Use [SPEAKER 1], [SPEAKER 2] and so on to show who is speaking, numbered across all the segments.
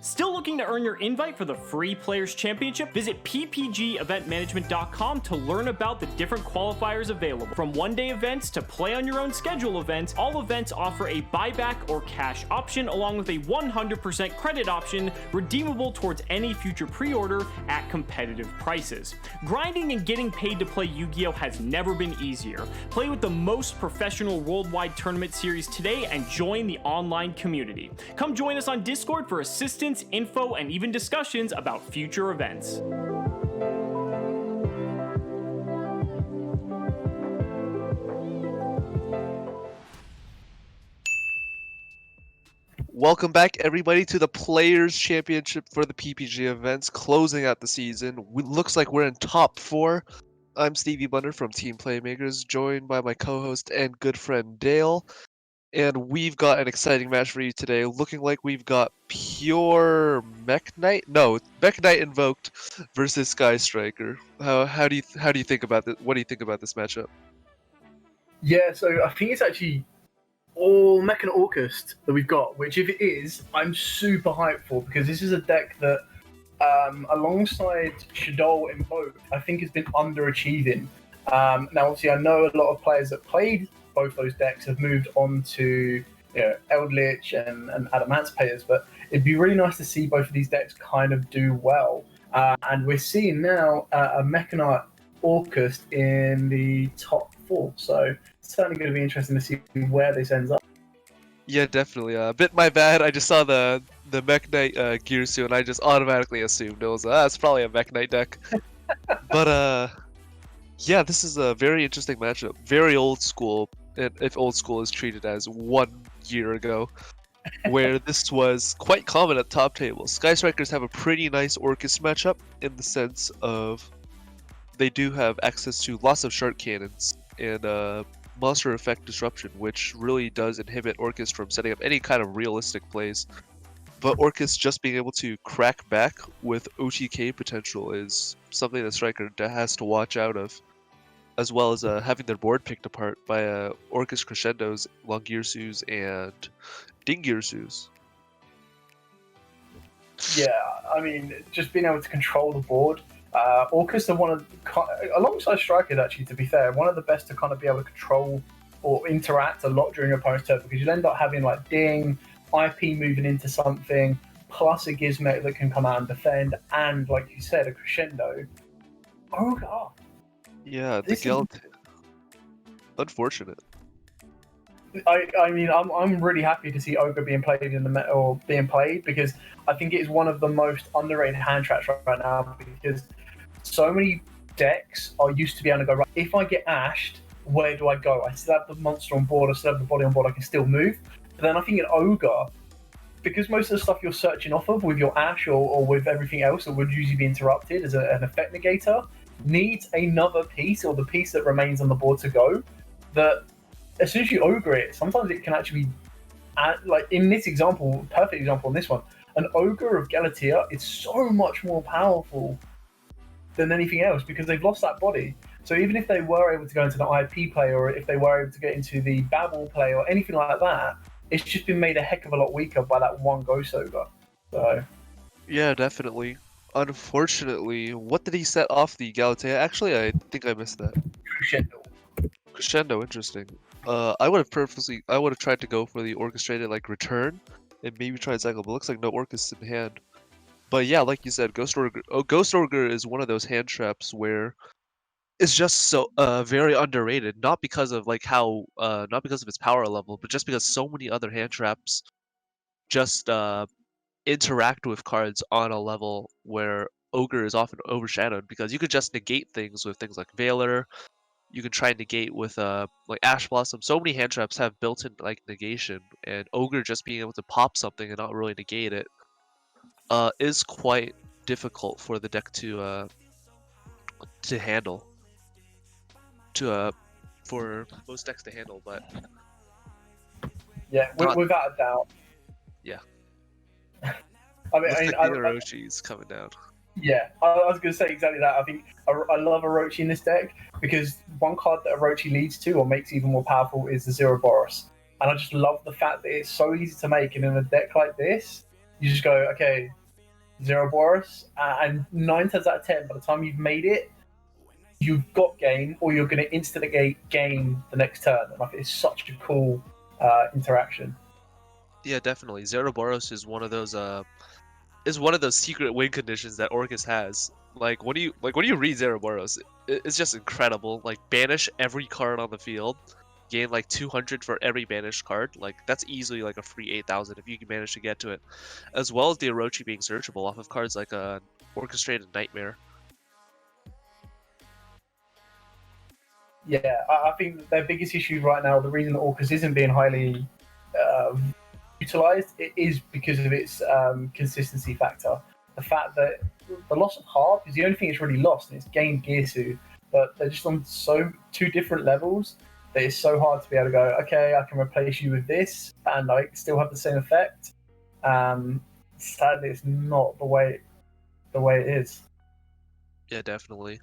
[SPEAKER 1] Still looking to earn your invite for the free Players Championship? Visit ppgeventmanagement.com to learn about the different qualifiers available. From one-day events to play-on-your-own schedule events, all events offer a buyback or cash option along with a 100% credit option redeemable towards any future pre-order at competitive prices. Grinding and getting paid to play Yu-Gi-Oh! Has never been easier. Play with the most professional worldwide tournament series today and join the online community. Come join us on Discord for assistance, info, and even discussions about future events.
[SPEAKER 2] Welcome back, everybody, to the Players Championship for the PPG events, closing out the season. Looks like we're in top 4. I'm Stevie Bunder from Team Playmakers, joined by my co-host and good friend Dale. And we've got an exciting match for you today, looking like we've got pure Mech Knight? No, Mech Knight Invoked versus Sky Striker. How do you think about this? What do you think about this matchup?
[SPEAKER 3] Yeah, so I think it's actually all Mech and Orcust that we've got, which if it is, I'm super hyped for, because this is a deck that, alongside Shadow Invoked, I think has been underachieving. Now, obviously, I know a lot of players that played both those decks have moved on to Eldritch and Adamantium, but it'd be really nice to see both of these decks kind of do well. And we're seeing now a Mechanite Orcust in the top 4, so it's certainly going to be interesting to see where this ends up.
[SPEAKER 2] Yeah, definitely. Bit my bad. I just saw the Mech Knight Gearsu, and I just automatically assumed it was it's probably a Mech Knight deck. But yeah, this is a very interesting matchup. Very old school, if old school is treated as 1 year ago, where this was quite common at top tables. Sky Strikers have a pretty nice Orcust matchup in the sense of they do have access to lots of shark cannons and monster effect disruption, which really does inhibit Orcust from setting up any kind of realistic plays. But Orcust just being able to crack back with OTK potential is something that Striker has to watch out of, as well as having their board picked apart by Orcust Crescendos, Longirsus, and Dingirsus.
[SPEAKER 3] Yeah, I mean, just being able to control the board. Orcust are one of, alongside Strikers actually, to be fair, one of the best to kind of be able to control or interact a lot during your opponent's turn, because you'll end up having like Ding, IP moving into something, plus a Gizmet that can come out and defend, and like you said, a Crescendo. Oh god.
[SPEAKER 2] Yeah, the guild. Unfortunate.
[SPEAKER 3] I mean, I'm really happy to see Ogre being played in the or being played, because I think it is one of the most underrated hand traps right now, because so many decks are used to be able to go, right, if I get ashed, where do I go? I still have the monster on board, I still have the body on board, I can still move. But then I think in Ogre, because most of the stuff you're searching off of with your ash or with everything else that would usually be interrupted as an effect negator, needs another piece, or the piece that remains on the board to go, that as soon as you ogre it, sometimes it can actually, like in this example, perfect example on this one, an ogre of Galatea is so much more powerful than anything else, because they've lost that body. So even if they were able to go into the IP play, or if they were able to get into the Babel play or anything like that, it's just been made a heck of a lot weaker by that one Ghost Ogre. So
[SPEAKER 2] yeah, definitely. Unfortunately, what did he set off the Galatea? Actually, I think I missed that. Crescendo, interesting. I would have tried to go for the orchestrated like return and maybe try cycle, but looks like no Orcust in hand. But yeah, like you said, Ghost Ogre is one of those hand traps where it's just so very underrated. Not because of like not because of its power level, but just because so many other hand traps just interact with cards on a level where Ogre is often overshadowed, because you could just negate things with things like Veiler. You can try and negate with like Ash Blossom. So many hand traps have built-in like negation, and Ogre just being able to pop something and not really negate it is quite difficult for the deck to handle. For most decks to handle, but
[SPEAKER 3] yeah, without a doubt.
[SPEAKER 2] Yeah.
[SPEAKER 3] I mean,
[SPEAKER 2] Orochi's coming down.
[SPEAKER 3] Yeah, I was going to say exactly that. I think I love Orochi in this deck, because one card that Orochi leads to or makes even more powerful is the Zero Boros. And I just love the fact that it's so easy to make, and in a deck like this, You just go, okay, Zero Boros, and 9 times out of 10, by the time you've made it, you've got game, or you're going to instantly game the next turn. And I think it's such a cool interaction.
[SPEAKER 2] Yeah, definitely. Zeraboros is one of those secret win conditions that Orcust has. Like when you read Zeraboros, it's just incredible. Like banish every card on the field, gain like 200 for every banished card. Like that's easily like a free 8,000 if you can manage to get to it, as well as the Orochi being searchable off of cards like a Orchestrated Nightmare.
[SPEAKER 3] Yeah, I think their biggest issue right now, the reason that Orcus isn't being highly utilized, it is because of its consistency factor. The fact that the loss of Harp is the only thing it's really lost, and it's gained Gearsu, but they're just on two different levels that it's so hard to be able to go, okay, I can replace you with this, and I still have the same effect. Sadly, it's not the way it is.
[SPEAKER 2] Yeah, definitely.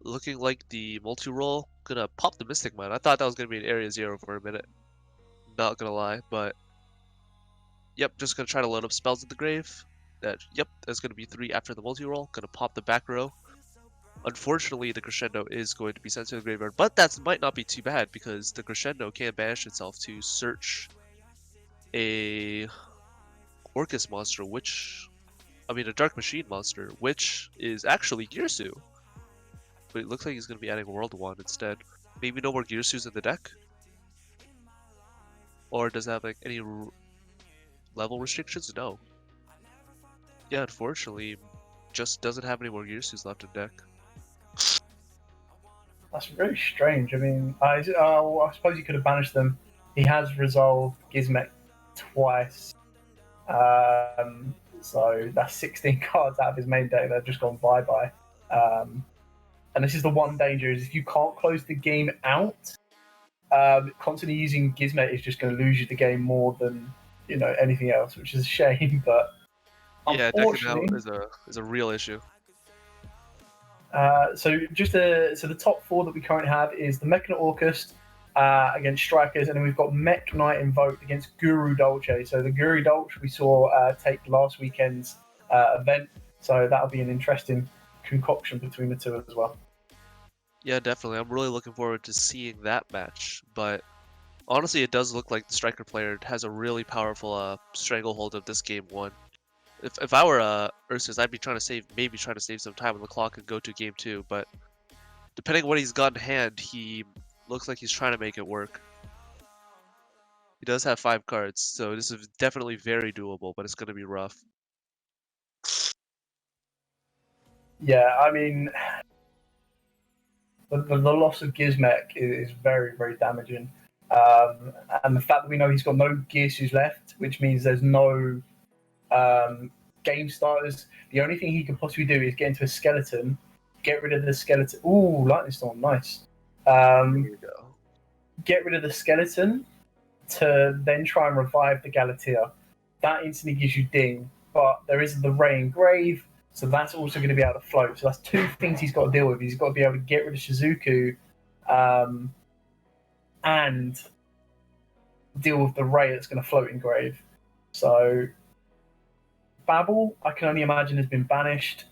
[SPEAKER 2] Looking like the multi-roll, gonna pop the Mystic Mine. I thought that was gonna be an Area 0 for a minute. Not gonna lie, but yep, just gonna try to load up spells in the grave. That's gonna be 3 after the multi-roll. Gonna pop the back row. Unfortunately, the Crescendo is going to be sent to the graveyard, but that might not be too bad because the Crescendo can banish itself to search a Orcust monster, a Dark Machine monster, which is actually Gearsu. But it looks like he's going to be adding World Wand instead. Maybe no more Gearsus in the deck? Or does it have like any level restrictions? No. Yeah, unfortunately, just doesn't have any more Gearsus left in deck.
[SPEAKER 3] That's very strange. I mean, I suppose you could have banished them. He has resolved Gizmek twice. So that's 16 cards out of his main deck that have just gone bye-bye. And this is the one danger, is if you can't close the game out, constantly using Gizmek is just going to lose you the game more than anything else, which is a shame. But
[SPEAKER 2] yeah, decking out is a real issue.
[SPEAKER 3] So the top 4 that we currently have is the Mechanic Orcust against Strikers, and then we've got Mech Knight invoked against Guru Dolce. So the Guru Dolce we saw take last weekend's event, so that'll be an interesting concoction between the two as well.
[SPEAKER 2] Yeah, definitely. I'm really looking forward to seeing that match, but honestly, it does look like the Striker player has a really powerful stranglehold of this game 1. If I were Ursus, I'd be trying to save some time on the clock and go to game 2, but depending on what he's got in hand, he looks like he's trying to make it work. He does have 5 cards, so this is definitely very doable, but it's going to be rough.
[SPEAKER 3] Yeah, I mean, the loss of Gizmek is very, very damaging. And the fact that we know he's got no Gearsus left, which means there's no game starters. The only thing he could possibly do is get into a skeleton, get rid of the skeleton. Ooh, Lightning Storm, nice.
[SPEAKER 2] There you go.
[SPEAKER 3] Get rid of the skeleton to then try and revive the Galatea. That instantly gives you ding, but there is the Ray and Grave, so that's also going to be able to float. So that's 2 things he's got to deal with. He's got to be able to get rid of Shizuku and deal with the Ray that's going to float in Grave. So Babel, I can only imagine, has been banished.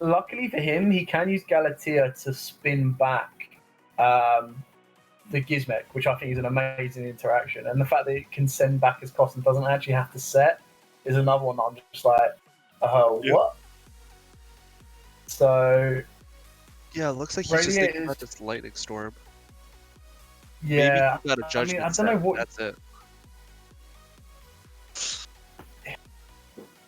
[SPEAKER 3] Luckily for him, he can use Galatea to spin back the Gizmek, which I think is an amazing interaction. And the fact that it can send back his cost and doesn't actually have to set is another one that I'm just like, oh,
[SPEAKER 2] Yep.
[SPEAKER 3] what? So
[SPEAKER 2] yeah, it looks like he's just thinking about this Lightning Storm.
[SPEAKER 3] Yeah,
[SPEAKER 2] maybe he got a Judgment
[SPEAKER 3] I don't know what.
[SPEAKER 2] That's it.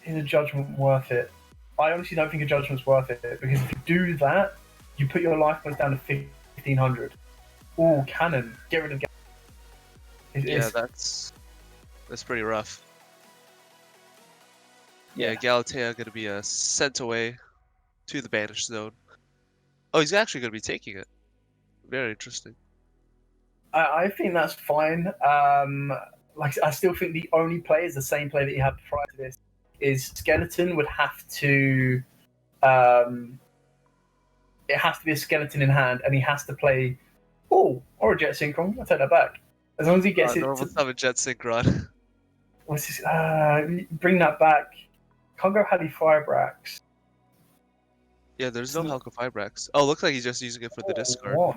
[SPEAKER 3] Is a Judgment worth it? I honestly don't think a Judgment's worth it, because if you do that, you put your life points down to 1,500. Oh, Cannon, get rid of.
[SPEAKER 2] Yeah, that's pretty rough. Yeah, Galatea gonna be sent away to the banished zone. Oh, he's actually gonna be taking it. Very interesting.
[SPEAKER 3] I think that's fine. I still think the only play is the same play that you had prior to this. Is Skeleton would have to. It has to be a skeleton in hand, and he has to play. Oh, or a Jet Synchron. I take that back. As long as he gets it.
[SPEAKER 2] Normal summon Jet Synchron.
[SPEAKER 3] What's this? Bring that back. Can't go Halley Firebrax.
[SPEAKER 2] Yeah, there's no Halka Fibrax. Oh, looks like he's just using it for the discard.
[SPEAKER 3] What?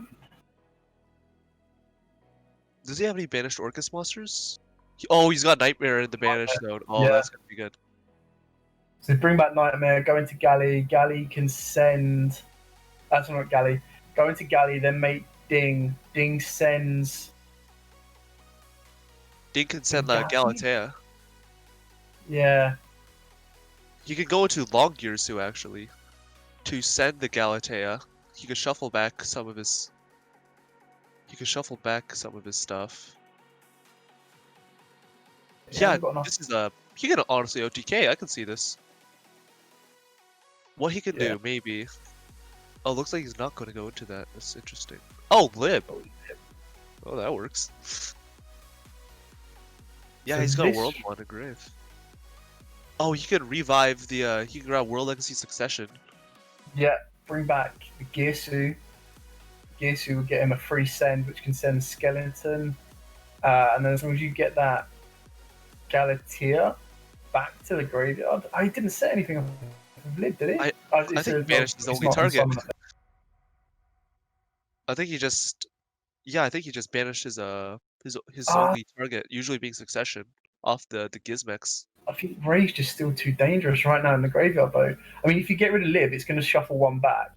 [SPEAKER 2] Does he have any banished Orcust monsters? Oh, he's got Nightmare in the banished node. Oh,
[SPEAKER 3] Yeah.
[SPEAKER 2] that's gonna be good.
[SPEAKER 3] So bring back Nightmare, go into Galley. Galley can send. That's not Galley. Go into Galley, then make Ding. Ding sends.
[SPEAKER 2] Ding can send Galatea.
[SPEAKER 3] Yeah.
[SPEAKER 2] You could go into Long Gears too, actually. To send the Galatea, he could shuffle back some of his. He could shuffle back some of his stuff. Yeah, this is a. He could honestly OTK. I can see this. What he could do, maybe. Oh, looks like he's not going to go into that. That's interesting. Oh, Lib. Oh, that works. Yeah,
[SPEAKER 3] So
[SPEAKER 2] he's got
[SPEAKER 3] this-
[SPEAKER 2] World One in Grave. Oh, he could revive the. He could grab World Legacy Succession.
[SPEAKER 3] Yeah, bring back Gearsu. Gearsu will get him a free send, which can send Skeleton. And then as long as you get that Galatea back to the graveyard. Oh, he didn't set anything up with Lib, did he?
[SPEAKER 2] I think banished is the only target. I think he just. Yeah, I think he just banished his only target, usually being Succession, off the Gizmex.
[SPEAKER 3] I think Rage is still too dangerous right now in the graveyard, though. I mean, if you get rid of Lib, it's going to shuffle one back.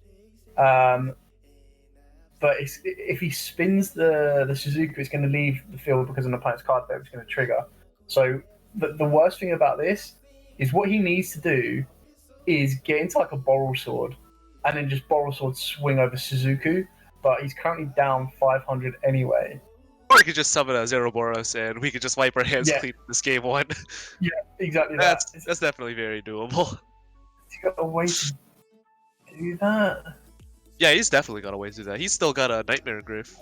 [SPEAKER 3] But if he spins the Suzuki, it's going to leave the field because an opponent's card there, it's going to trigger. So the worst thing about this is what he needs to do is get into like a Boral Sword and then just Boral Sword swing over Suzuki. But he's currently down 500 anyway.
[SPEAKER 2] Or he could just summon a Zeroboros and we could just wipe our hands clean in this game one.
[SPEAKER 3] Yeah, exactly.
[SPEAKER 2] That's definitely very doable.
[SPEAKER 3] He's got a way to do that.
[SPEAKER 2] Yeah, he's definitely got a way to do that. He's still got a Nightmare Grave.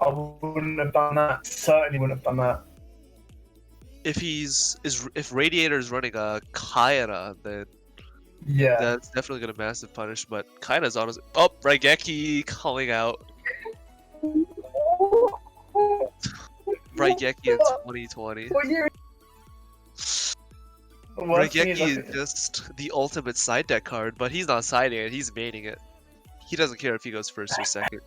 [SPEAKER 3] I wouldn't have done that. Certainly wouldn't have done that.
[SPEAKER 2] If Radiator is running a Kaina, then
[SPEAKER 3] Yeah.
[SPEAKER 2] that's definitely gonna massive punish. But Kaina's honestly. Oh, Raigeki calling out. Raigeki in 2020.
[SPEAKER 3] What year?
[SPEAKER 2] Raigeki is just the ultimate side deck card, but he's not siding it, he's maining it. He doesn't care if he goes first or second.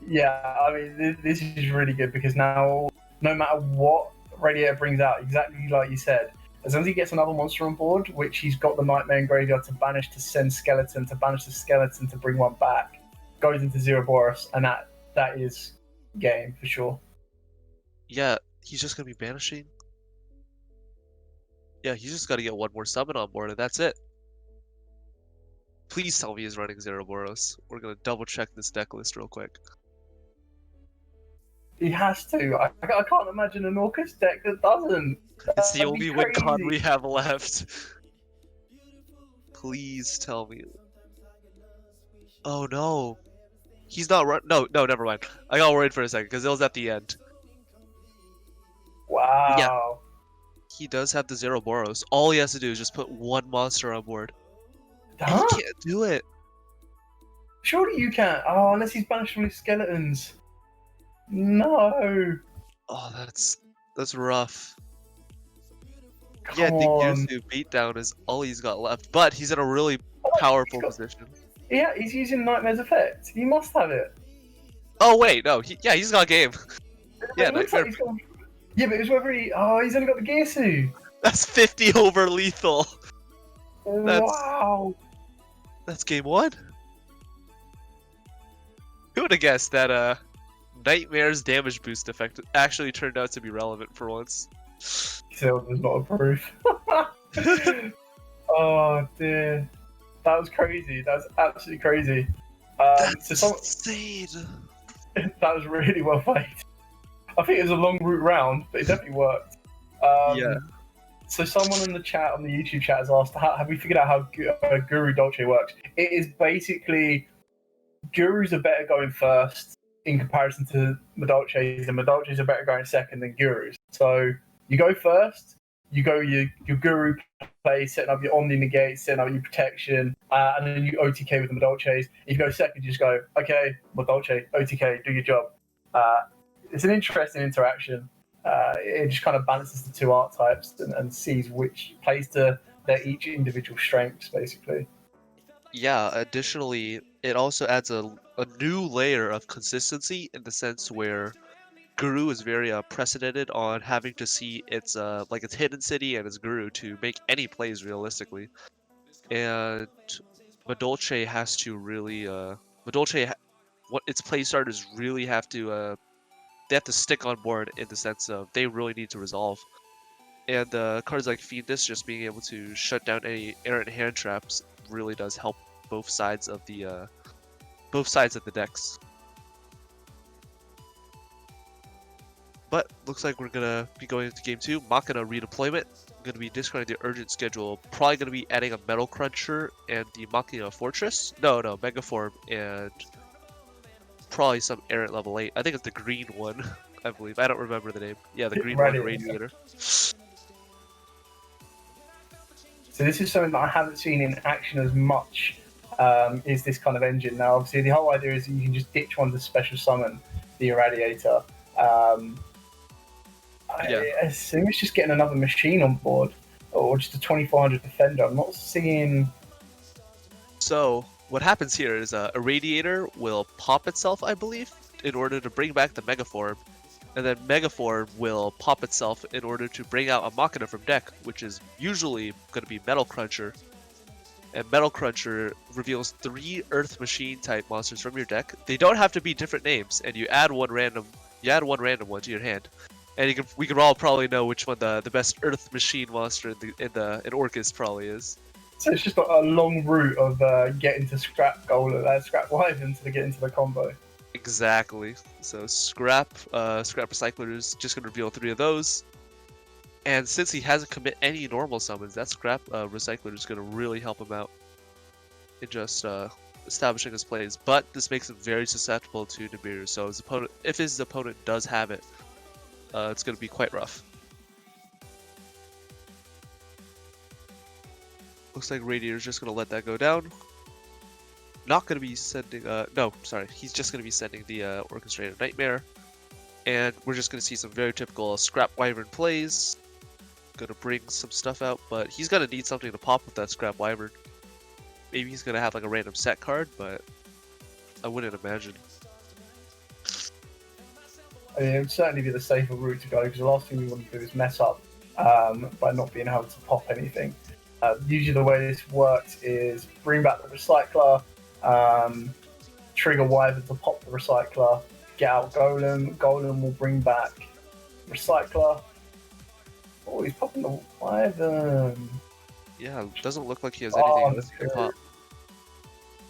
[SPEAKER 3] Yeah, I mean, this is really good because now, no matter what Radiator brings out, exactly like you said, as long as he gets another monster on board, which he's got the Nightmare in graveyard to banish to send Skeleton, to banish the Skeleton to bring one back, goes into Zeroboros, and that is game for sure.
[SPEAKER 2] Yeah, he's just gonna be banishing. Yeah, he's just gotta get one more summon on board, and that's it. Please tell me he's running Zeroboros. We're gonna double check this deck list real quick.
[SPEAKER 3] He has to. I can't imagine an Orcust deck that doesn't.
[SPEAKER 2] It's the
[SPEAKER 3] That'd
[SPEAKER 2] only
[SPEAKER 3] be
[SPEAKER 2] win con
[SPEAKER 3] crazy.
[SPEAKER 2] we have left. Please tell me. Oh no. He's not run. No, never mind. I got worried for a second because it was at the end.
[SPEAKER 3] Wow.
[SPEAKER 2] Yeah. He does have the Zeroboros. All he has to do is just put one monster on board. And
[SPEAKER 3] Huh?
[SPEAKER 2] he can't do it.
[SPEAKER 3] Surely you can't. Oh, unless he's banished from his skeletons. No.
[SPEAKER 2] Oh, that's rough.
[SPEAKER 3] Come
[SPEAKER 2] Yeah, I think
[SPEAKER 3] on.
[SPEAKER 2] Yuzu beatdown is all he's got left, but he's in a really powerful position.
[SPEAKER 3] Yeah, he's using Nightmare's effect. He must have it.
[SPEAKER 2] Oh wait, no, he's got game. Yeah,
[SPEAKER 3] It looks like he's got... Yeah, but it was whether he... Oh, he's only got the Gearsu.
[SPEAKER 2] That's 50 over lethal.
[SPEAKER 3] Wow.
[SPEAKER 2] That's game one. Who would have guessed that Nightmare's damage boost effect actually turned out to be relevant for once?
[SPEAKER 3] Silver's not a proof. Oh dear. That was crazy. That was absolutely crazy.
[SPEAKER 2] That's
[SPEAKER 3] So
[SPEAKER 2] insane.
[SPEAKER 3] that was really well played. I think it was a long route round, but it definitely worked.
[SPEAKER 2] Yeah.
[SPEAKER 3] So someone in the chat, on the YouTube chat, has asked, have we figured out how Guru Dolce works? It is basically, Gurus are better going first in comparison to Madolches, and Madolches are better going second than Gurus. So you go first, you go your Guru play, setting up your Omni Negate, setting up your protection, and then you OTK with the Madolches. If you go second, you just go, okay, Madolche, OTK, do your job. It's an interesting interaction. it just kind of balances the two archetypes and sees which plays to their each individual strengths, basically.
[SPEAKER 2] Yeah, additionally, it also adds a new layer of consistency in the sense where Guru is very precedented on having to see its like its hidden city and its Guru to make any plays realistically, and Madolche has to really what its play starters really have to they have to stick on board in the sense of they really need to resolve. And cards like Fiendus just being able to shut down any errant hand traps really does help both sides of the decks. But looks like we're gonna be going into game 2. Machina redeployment. Gonna be discarding the urgent schedule. Probably gonna be adding a Metal Cruncher and the Machina Fortress. No, Megaform and probably some errant level 8. I think it's the green one, I believe. I don't remember the name. Yeah, the green one, Radiator.
[SPEAKER 3] So this is something that I haven't seen in action as much, is this kind of engine. Now, obviously, the whole idea is that you can just ditch one to special summon the Irradiator. I assume it's just getting another machine on board, or just a 2400 defender. I'm not seeing...
[SPEAKER 2] So, what happens here is a Radiator will pop itself, I believe, in order to bring back the Megaform, and then Megaform will pop itself in order to bring out a Machina from deck, which is usually going to be Metal Cruncher. And Metal Cruncher reveals 3 Earth Machine type monsters from your deck. They don't have to be different names, and you add one random one to your hand. And we can all probably know which one the best Earth Machine monster in Orcust probably is.
[SPEAKER 3] So it's just a long route of getting to Scrap Wyvern to get into the combo.
[SPEAKER 2] Exactly. So Scrap Recycler is just going to reveal 3 of those. And since he hasn't commit any normal summons, that Scrap Recycler is going to really help him out in just establishing his plays. But this makes him very susceptible to Nibiru. So if his opponent does have it, it's going to be quite rough. Looks like Radiator's just going to let that go down. Not going to be sending... he's just going to be sending the Orchestrated Nightmare. And we're just going to see some very typical Scrap Wyvern plays. Going to bring some stuff out, but he's going to need something to pop with that Scrap Wyvern. Maybe he's going to have like a random set card, but I wouldn't imagine.
[SPEAKER 3] I mean, it would certainly be the safer route to go, because the last thing we want to do is mess up by not being able to pop anything. Usually the way this works is bring back the Recycler, trigger Wyvern to pop the Recycler, get out Golem. Golem will bring back Recycler. Oh, he's popping the Wyvern.
[SPEAKER 2] Yeah, doesn't look like he has anything to pop.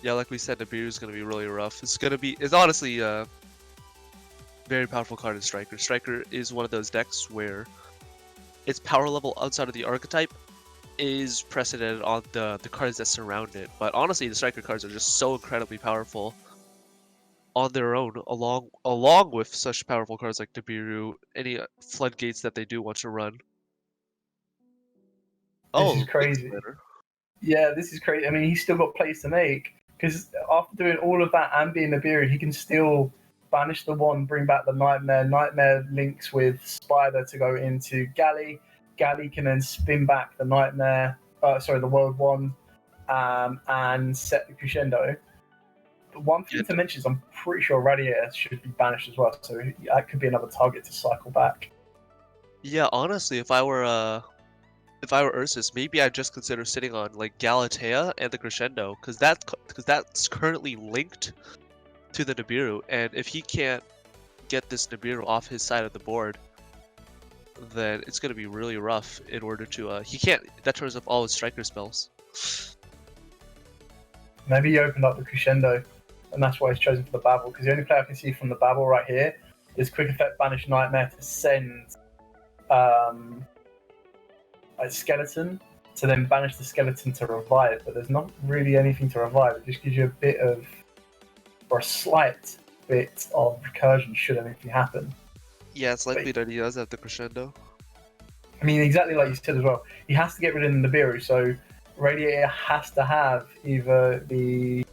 [SPEAKER 2] Yeah, like we said, Nibiru is going to be really rough. It's honestly a very powerful card in Striker. Striker is one of those decks where its power level outside of the archetype is precedented on the cards that surround it. But honestly, the Striker cards are just so incredibly powerful on their own, along with such powerful cards like Nibiru, any floodgates that they do want to run.
[SPEAKER 3] This is crazy. Yeah, this is crazy. I mean, he's still got plays to make, because after doing all of that and being Nibiru, he can still banish the one, bring back the Nightmare. Nightmare links with Spider to go into Galley. Galley can then spin back the Nightmare, the World One, and set the Crescendo. But one thing to mention is I'm pretty sure Radiator should be banished as well, so that could be another target to cycle back.
[SPEAKER 2] Yeah, honestly, if I were Ursus, maybe I'd just consider sitting on like Galatea and the Crescendo, because that's currently linked to the Nibiru, and if he can't get this Nibiru off his side of the board, then it's going to be really rough in order to that turns off all his Striker spells.
[SPEAKER 3] Maybe he opened up the Crescendo, and that's why he's chosen for the Babel, because the only play I can see from the Babel right here is quick effect banish Nightmare to send a Skeleton to then banish the Skeleton to revive, but there's not really anything to revive. It just gives you a bit of, or a slight bit of recursion should anything happen.
[SPEAKER 2] Yeah, it's likely that he does have the Crescendo.
[SPEAKER 3] I mean, exactly like you said as well. He has to get rid of the Nibiru, so Radiator has to have either the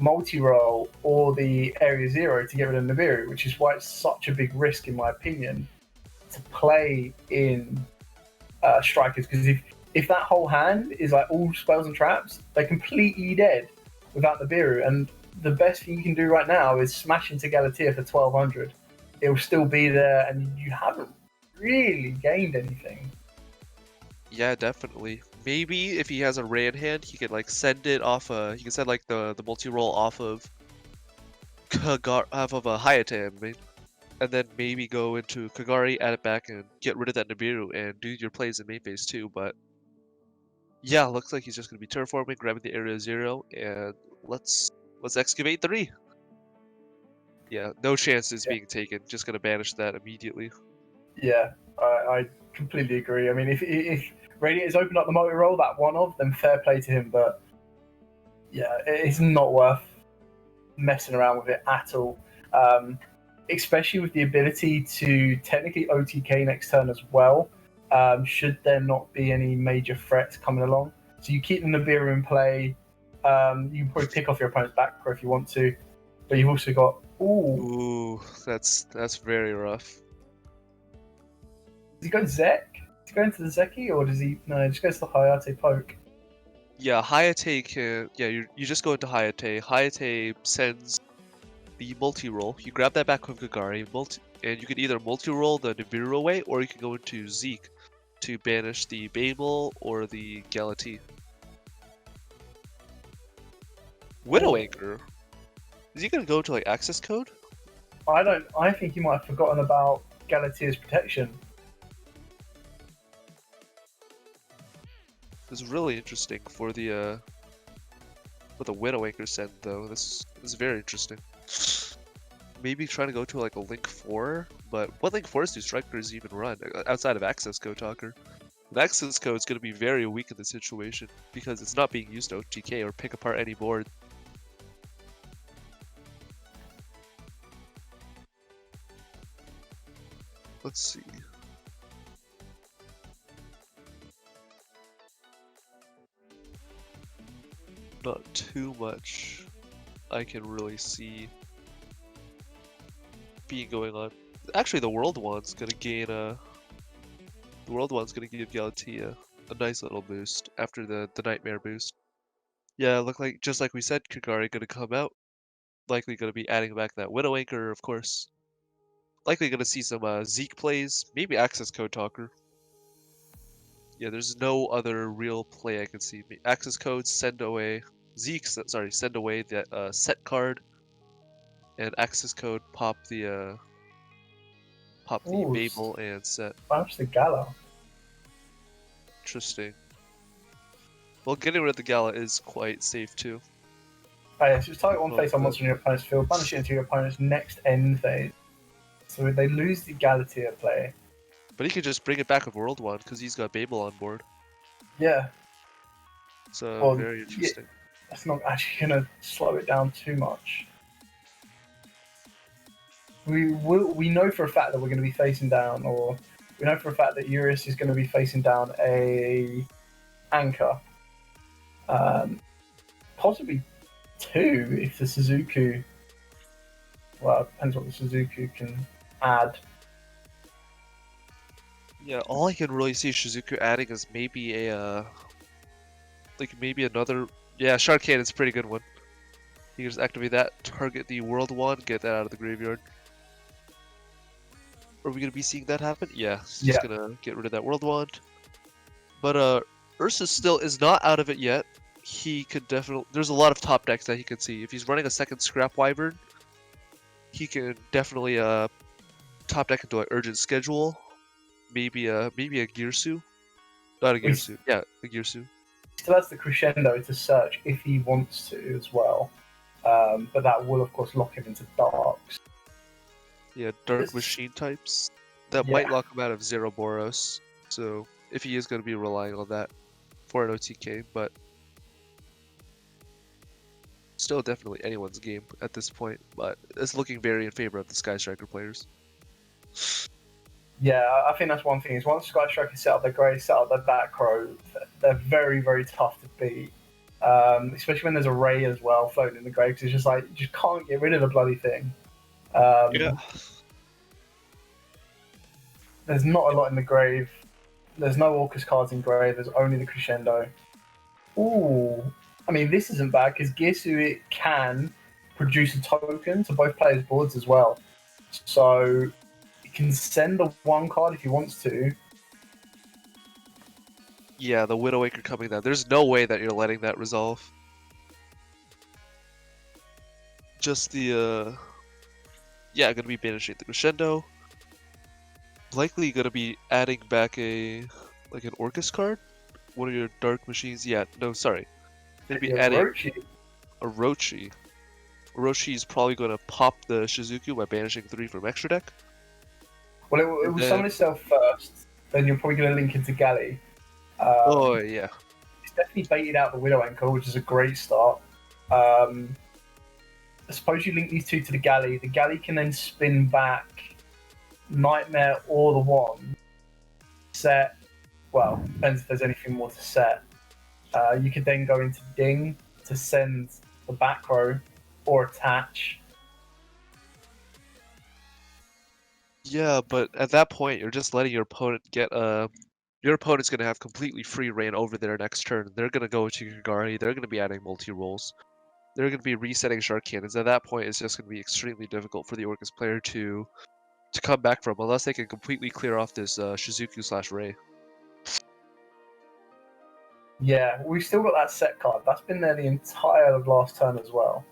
[SPEAKER 3] multi-roll or the Area Zero to get rid of Nibiru, which is why it's such a big risk, in my opinion, to play in strikers, because if that whole hand is like all spells and traps, they're completely dead without the Nibiru. And the best thing you can do right now is smash into Galatea for 1200. It will still be there, and you haven't really gained anything.
[SPEAKER 2] Yeah, definitely. Maybe if he has a Ray in hand, he could like send it off. He could send like the multi-roll off of off of a Hayate, I mean, and then maybe go into Kagari, add it back, and get rid of that Nibiru and do your plays in main phase too. But yeah, looks like he's just gonna be terraforming, grabbing the area 0, and let's excavate 3. Yeah, no chances being taken. Just gonna banish that immediately.
[SPEAKER 3] Yeah, I completely agree. I mean, if Radiator's opened up the multi-roll, that one of, then fair play to him. But yeah, it's not worth messing around with it at all. Especially with the ability to technically OTK next turn as well, should there not be any major threats coming along. So you keep the Nibiru in play. You can probably pick off your opponent's back row if you want to, but you've also got
[SPEAKER 2] Ooh, that's very rough.
[SPEAKER 3] Does he go Zek? Does he go into the Zeki, or does he? No, he just goes to the Hayate poke.
[SPEAKER 2] Yeah, Hayate can. Yeah, you just go into Hayate. Hayate sends the multi-roll. You grab that back from Kagari, and you can either multi-roll the Nibiru away, or you can go into Zeke to banish the Babel or the Galatea. Widow Anchor. Is he gonna go to like access code?
[SPEAKER 3] I think he might have forgotten about Galatea's protection.
[SPEAKER 2] This is really interesting for the Widow Anchor send though. This is very interesting. Maybe trying to go to like a Link 4, but what Link 4s do strikers even run outside of access code talker? The access code is going to be very weak in this situation because it's not being used to OTK or pick apart any board. Let's see. Not too much I can really see being going on. Actually, the World One's gonna gain the World One's gonna give Galatea a nice little boost after the Nightmare boost. Yeah, look like just like we said, Kagari gonna come out. Likely gonna be adding back that Widow Anchor, of course. Likely gonna see some Zeke plays, maybe Access Code Talker. Yeah, there's no other real play I can see. Access Code, send away Zeke. Sorry, send away that set card, and Access Code pop the Babel and set.
[SPEAKER 3] Bounce the Gala.
[SPEAKER 2] Interesting. Well, getting rid of the Gala is quite safe too.
[SPEAKER 3] Oh yeah, so just target one face on monster in your opponent's field, banish it into your opponent's next end phase. So they lose the Galatea play.
[SPEAKER 2] But he could just bring it back with World One because he's got Babel on board.
[SPEAKER 3] Yeah.
[SPEAKER 2] So very interesting.
[SPEAKER 3] Yeah, that's not actually going to slow it down too much. We know for a fact that we're going to be facing down, or we know for a fact that Eurus is going to be facing down a Anchor. Possibly 2 if the Suzuku. Well, it depends what the Suzuku can add.
[SPEAKER 2] Yeah, all I can really see Shizuku adding is maybe maybe another. Yeah, Shark Cannon's a pretty good one. You can just activate that, target the World One, get that out of the graveyard. Are we gonna be seeing that happen? Yeah, he's just gonna get rid of that World Wand. But Ursus still is not out of it yet. He could definitely. There's a lot of top decks that he can see. If he's running a second Scrap Wyvern, he can definitely top deck into an Urgent Schedule. Maybe a Girsu. Not a Girsu. Yeah, a Girsu.
[SPEAKER 3] Still has the Crescendo to search if he wants to as well. But that will of course lock him into Darks.
[SPEAKER 2] Yeah, Dark Machine types. That might lock him out of Zero Boros. So if he is going to be relying on that for an OTK, but still definitely anyone's game at this point. But it's looking very in favor of the Sky Striker players.
[SPEAKER 3] Yeah, I think that's one thing. Is once Sky Striker set up their grey, set up their back row, they're very, very tough to beat. Especially when there's a Ray as well floating in the grey, because it's just like you just can't get rid of the bloody thing.
[SPEAKER 2] Yeah.
[SPEAKER 3] There's not a lot in the grave. There's no Orcust cards in grave. There's only the Crescendo. Ooh, I mean this isn't bad because YuGiOh it can produce a token to both players' boards as well. So it can send the one card if he wants to.
[SPEAKER 2] Yeah, the Widowmaker coming down. There's no way that you're letting that resolve. Just the yeah, gonna be banishing the Crescendo. Likely gonna be adding back an Orcust card. One of your dark machines. Yeah, no, sorry. Gonna be adding a Orochi. Orochi is probably gonna pop the Shizuku by banishing 3 from extra deck.
[SPEAKER 3] Well, it will summon itself first. Then you're probably gonna link into Galley.
[SPEAKER 2] Oh yeah.
[SPEAKER 3] It's definitely baited out the Widowmaker, which is a great start. I suppose you link these two to the Galley. The Galley can then spin back Nightmare or the Wand. Set. Well, depends if there's anything more to set. You could then go into Ding to send the back row or attach.
[SPEAKER 2] Yeah, but at that point, you're just letting your opponent get your opponent's gonna have completely free reign over their next turn. They're gonna go to Kagari. They're gonna be adding multi-rolls. They're gonna be resetting Shark Cannons. At that point, it's just gonna be extremely difficult for the Orcust player to come back from, unless they can completely clear off this Shizuku/Ray.
[SPEAKER 3] Yeah, we've still got that set card. That's been there the entire last turn as well.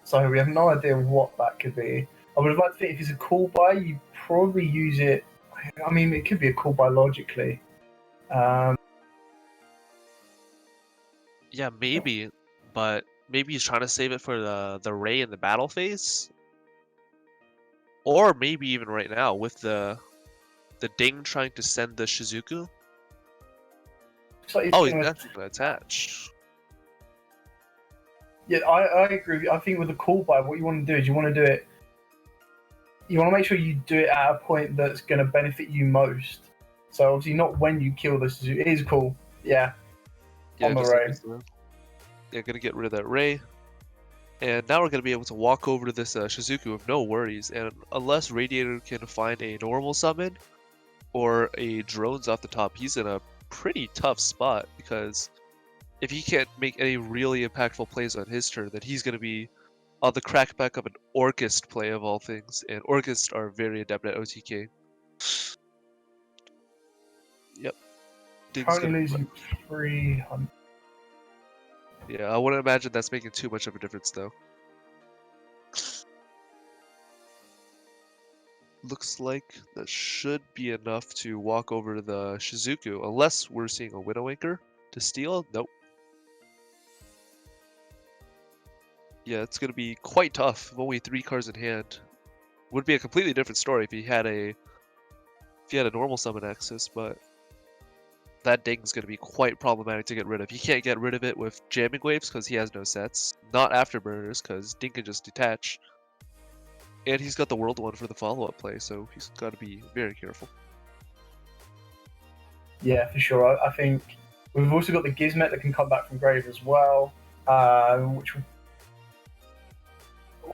[SPEAKER 3] So we have no idea what that could be. I would have liked to think if it's a cool buy, you probably use it. I mean, it could be a cool buy logically.
[SPEAKER 2] Yeah, maybe, but maybe he's trying to save it for the Ray in the battle phase, or maybe even right now with the Ding trying to send the Shizuku.
[SPEAKER 3] Like
[SPEAKER 2] He's actually gonna attach.
[SPEAKER 3] Yeah, I agree. I think with a cool buy, what you want to do is you want to do it. You want to make sure you do it at a point that's going to benefit you most. So obviously not when you kill the Shizuku. It is cool. Yeah. On the Ray.
[SPEAKER 2] They're gonna get rid of that Ray, and now we're gonna be able to walk over to this Shizuku with no worries. And unless Radiator can find a normal summon or a drones off the top, he's in a pretty tough spot, because if he can't make any really impactful plays on his turn, then he's gonna be on the crackback of an Orcust play of all things, and Orcust are very adept at OTK. Yep.
[SPEAKER 3] Currently losing 300.
[SPEAKER 2] Yeah, I wouldn't imagine that's making too much of a difference, though. Looks like that should be enough to walk over to the Shizuku, unless we're seeing a Widowmaker to steal. Nope. Yeah, it's gonna be quite tough. Only 3 cards in hand. Would be a completely different story if he had a normal summon access, but that Ding's gonna be quite problematic to get rid of. He can't get rid of it with jamming waves because he has no sets. Not afterburners because Ding can just detach. And he's got the world one for the follow-up play, so he's got to be very careful.
[SPEAKER 3] Yeah, for sure. I think we've also got the Gizmet that can come back from grave as well. Which.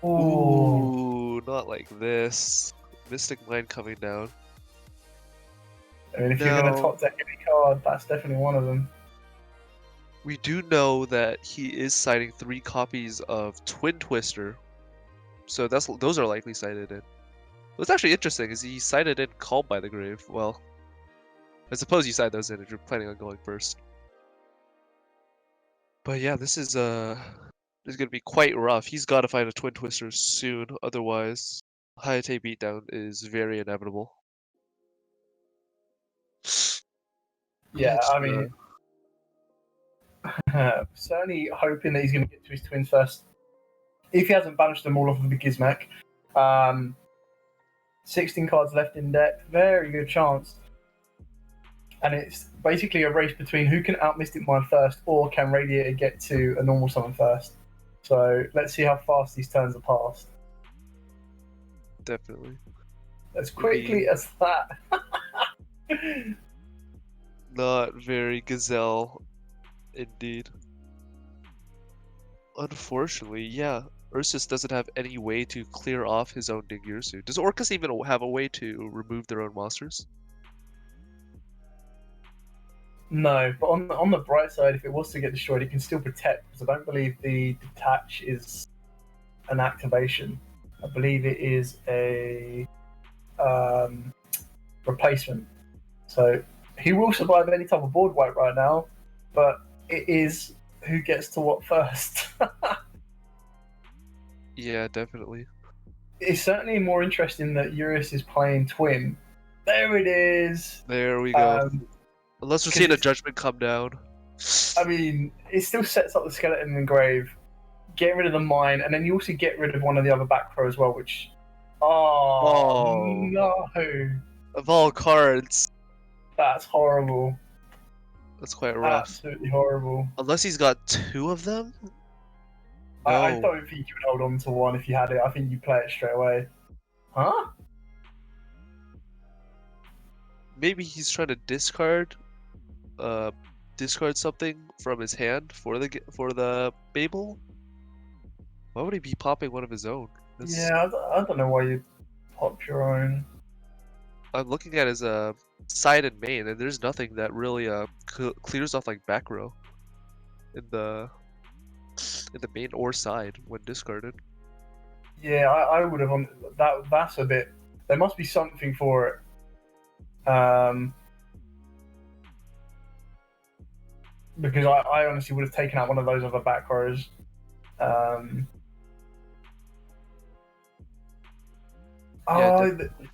[SPEAKER 2] Ooh, not like this. Mystic Mind coming down.
[SPEAKER 3] I mean, if you're going to top deck any card, that's definitely one of them.
[SPEAKER 2] We do know that he is citing 3 copies of Twin Twister, so those are likely cited in. What's actually interesting is he cited in Called by the Grave. Well, I suppose you cite those in if you're planning on going first. But yeah, this is gonna be quite rough. He's got to find a Twin Twister soon, otherwise Hayate beatdown is very inevitable.
[SPEAKER 3] Yeah, I mean, certainly hoping that he's going to get to his twins first. If he hasn't banished them all off of the Gizmek, 16 cards left in deck, very good chance. And it's basically a race between who can out Mystic Mind first, or can Radiator get to a normal summon first. So let's see how fast these turns are passed.
[SPEAKER 2] Definitely.
[SPEAKER 3] As quickly as that.
[SPEAKER 2] Not very gazelle, indeed. Unfortunately, yeah, Ursus doesn't have any way to clear off his own Ningirsu. Does Orcus even have a way to remove their own monsters?
[SPEAKER 3] No, but on the bright side, if it was to get destroyed, it can still protect, because I don't believe the detach is an activation. I believe it is a replacement. So he will survive any type of board wipe right now, but it is who gets to what first.
[SPEAKER 2] Yeah, definitely.
[SPEAKER 3] It's certainly more interesting that Eurus is playing Twin. There it is.
[SPEAKER 2] There we go.
[SPEAKER 3] Um,
[SPEAKER 2] Unless we're
[SPEAKER 3] 'cause
[SPEAKER 2] seeing a
[SPEAKER 3] it's-
[SPEAKER 2] judgment come down.
[SPEAKER 3] I mean, it still sets up the skeleton in the grave, get rid of the mine, and then you also get rid of one of the other back row as well, which. Oh,
[SPEAKER 2] Oh,
[SPEAKER 3] no.
[SPEAKER 2] of all cards,
[SPEAKER 3] That's horrible.
[SPEAKER 2] that's quite rough.
[SPEAKER 3] Absolutely horrible.
[SPEAKER 2] Unless he's got two of them?
[SPEAKER 3] I
[SPEAKER 2] No.
[SPEAKER 3] don't think you would hold on to one if you had it. I think you play it straight away. Huh?
[SPEAKER 2] Maybe he's trying to discard something from his hand for the Babel? Why would he be popping one of his own?
[SPEAKER 3] Yeah, I don't know why you pop your own.
[SPEAKER 2] I'm looking at his side and main, and there's nothing that really clears off like back row in the main or side when discarded.
[SPEAKER 3] Yeah, I would have on that. That's a bit. There must be something for it. Because I honestly would have taken out one of those other back rows.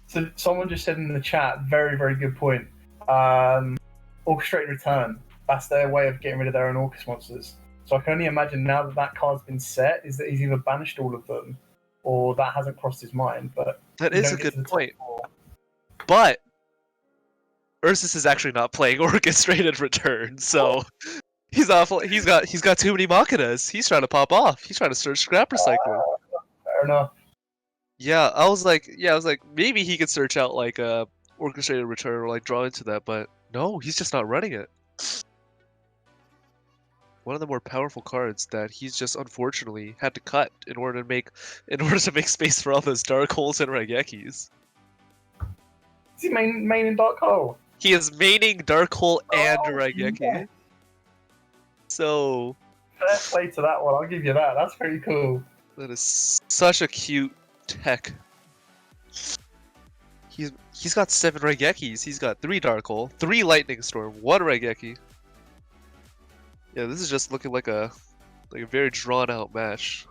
[SPEAKER 3] So someone just said in the chat, very, very good point. Orchestrated return. That's their way of getting rid of their own Orcust monsters. So I can only imagine now that that card's been set, is that he's either banished all of them, or that hasn't crossed his mind. But
[SPEAKER 2] that is a good point. But Ursus is actually not playing Orchestrated Return, so he's awful. He's got too many Machinas. He's trying to pop off. He's trying to search scrap recycling.
[SPEAKER 3] Fair enough.
[SPEAKER 2] Yeah, I was like, maybe he could search out like a Orchestrated Return or like draw into that, but no, he's just not running it. One of the more powerful cards that he's just unfortunately had to cut in order to make space for all those Dark Holes and Raigekis.
[SPEAKER 3] Is he main Dark Hole?
[SPEAKER 2] He is maining Dark Hole and Raigeki.
[SPEAKER 3] Yeah.
[SPEAKER 2] So
[SPEAKER 3] Fair play to that one. I'll give you that. That's pretty cool.
[SPEAKER 2] that is such a cute tech. He's got 7 Raigekis. He's got 3 Dark Hole, 3 Lightning Storm, 1 Raigeki. Yeah, this is just looking like a very drawn out match.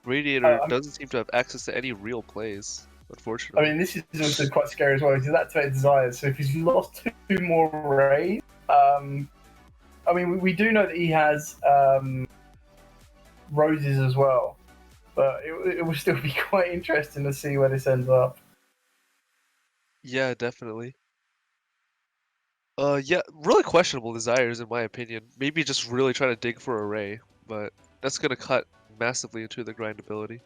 [SPEAKER 2] Radiator doesn't seem to have access to any real plays, unfortunately.
[SPEAKER 3] I mean, this is also quite scary as well. He's activated desires, so if he's lost 2 more rays, I mean, we do know that he has roses as well, but it will still be quite interesting to see where this ends up.
[SPEAKER 2] Yeah, definitely. Yeah, really questionable desires in my opinion. Maybe just really trying to dig for a ray, but that's gonna cut massively into the grindability.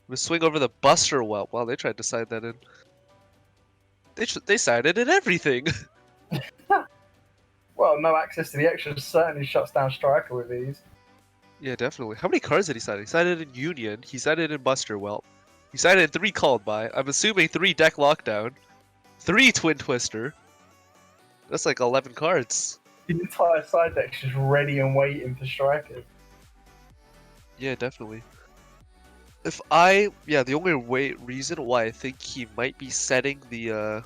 [SPEAKER 2] We swing over the Buster Whelp. Wow, they tried to side that in. They sided in everything.
[SPEAKER 3] Well, no access to the extras certainly shuts down Striker with these.
[SPEAKER 2] Yeah, definitely. How many cards did he side? He sided in Union. He sided in Buster Whelp. He sided in 3 Called By. I'm assuming 3 Deck Lockdown. 3 Twin Twister. That's like 11 cards.
[SPEAKER 3] The entire side deck's just ready and waiting for Striker.
[SPEAKER 2] Yeah, definitely. The only reason why I think he might be setting the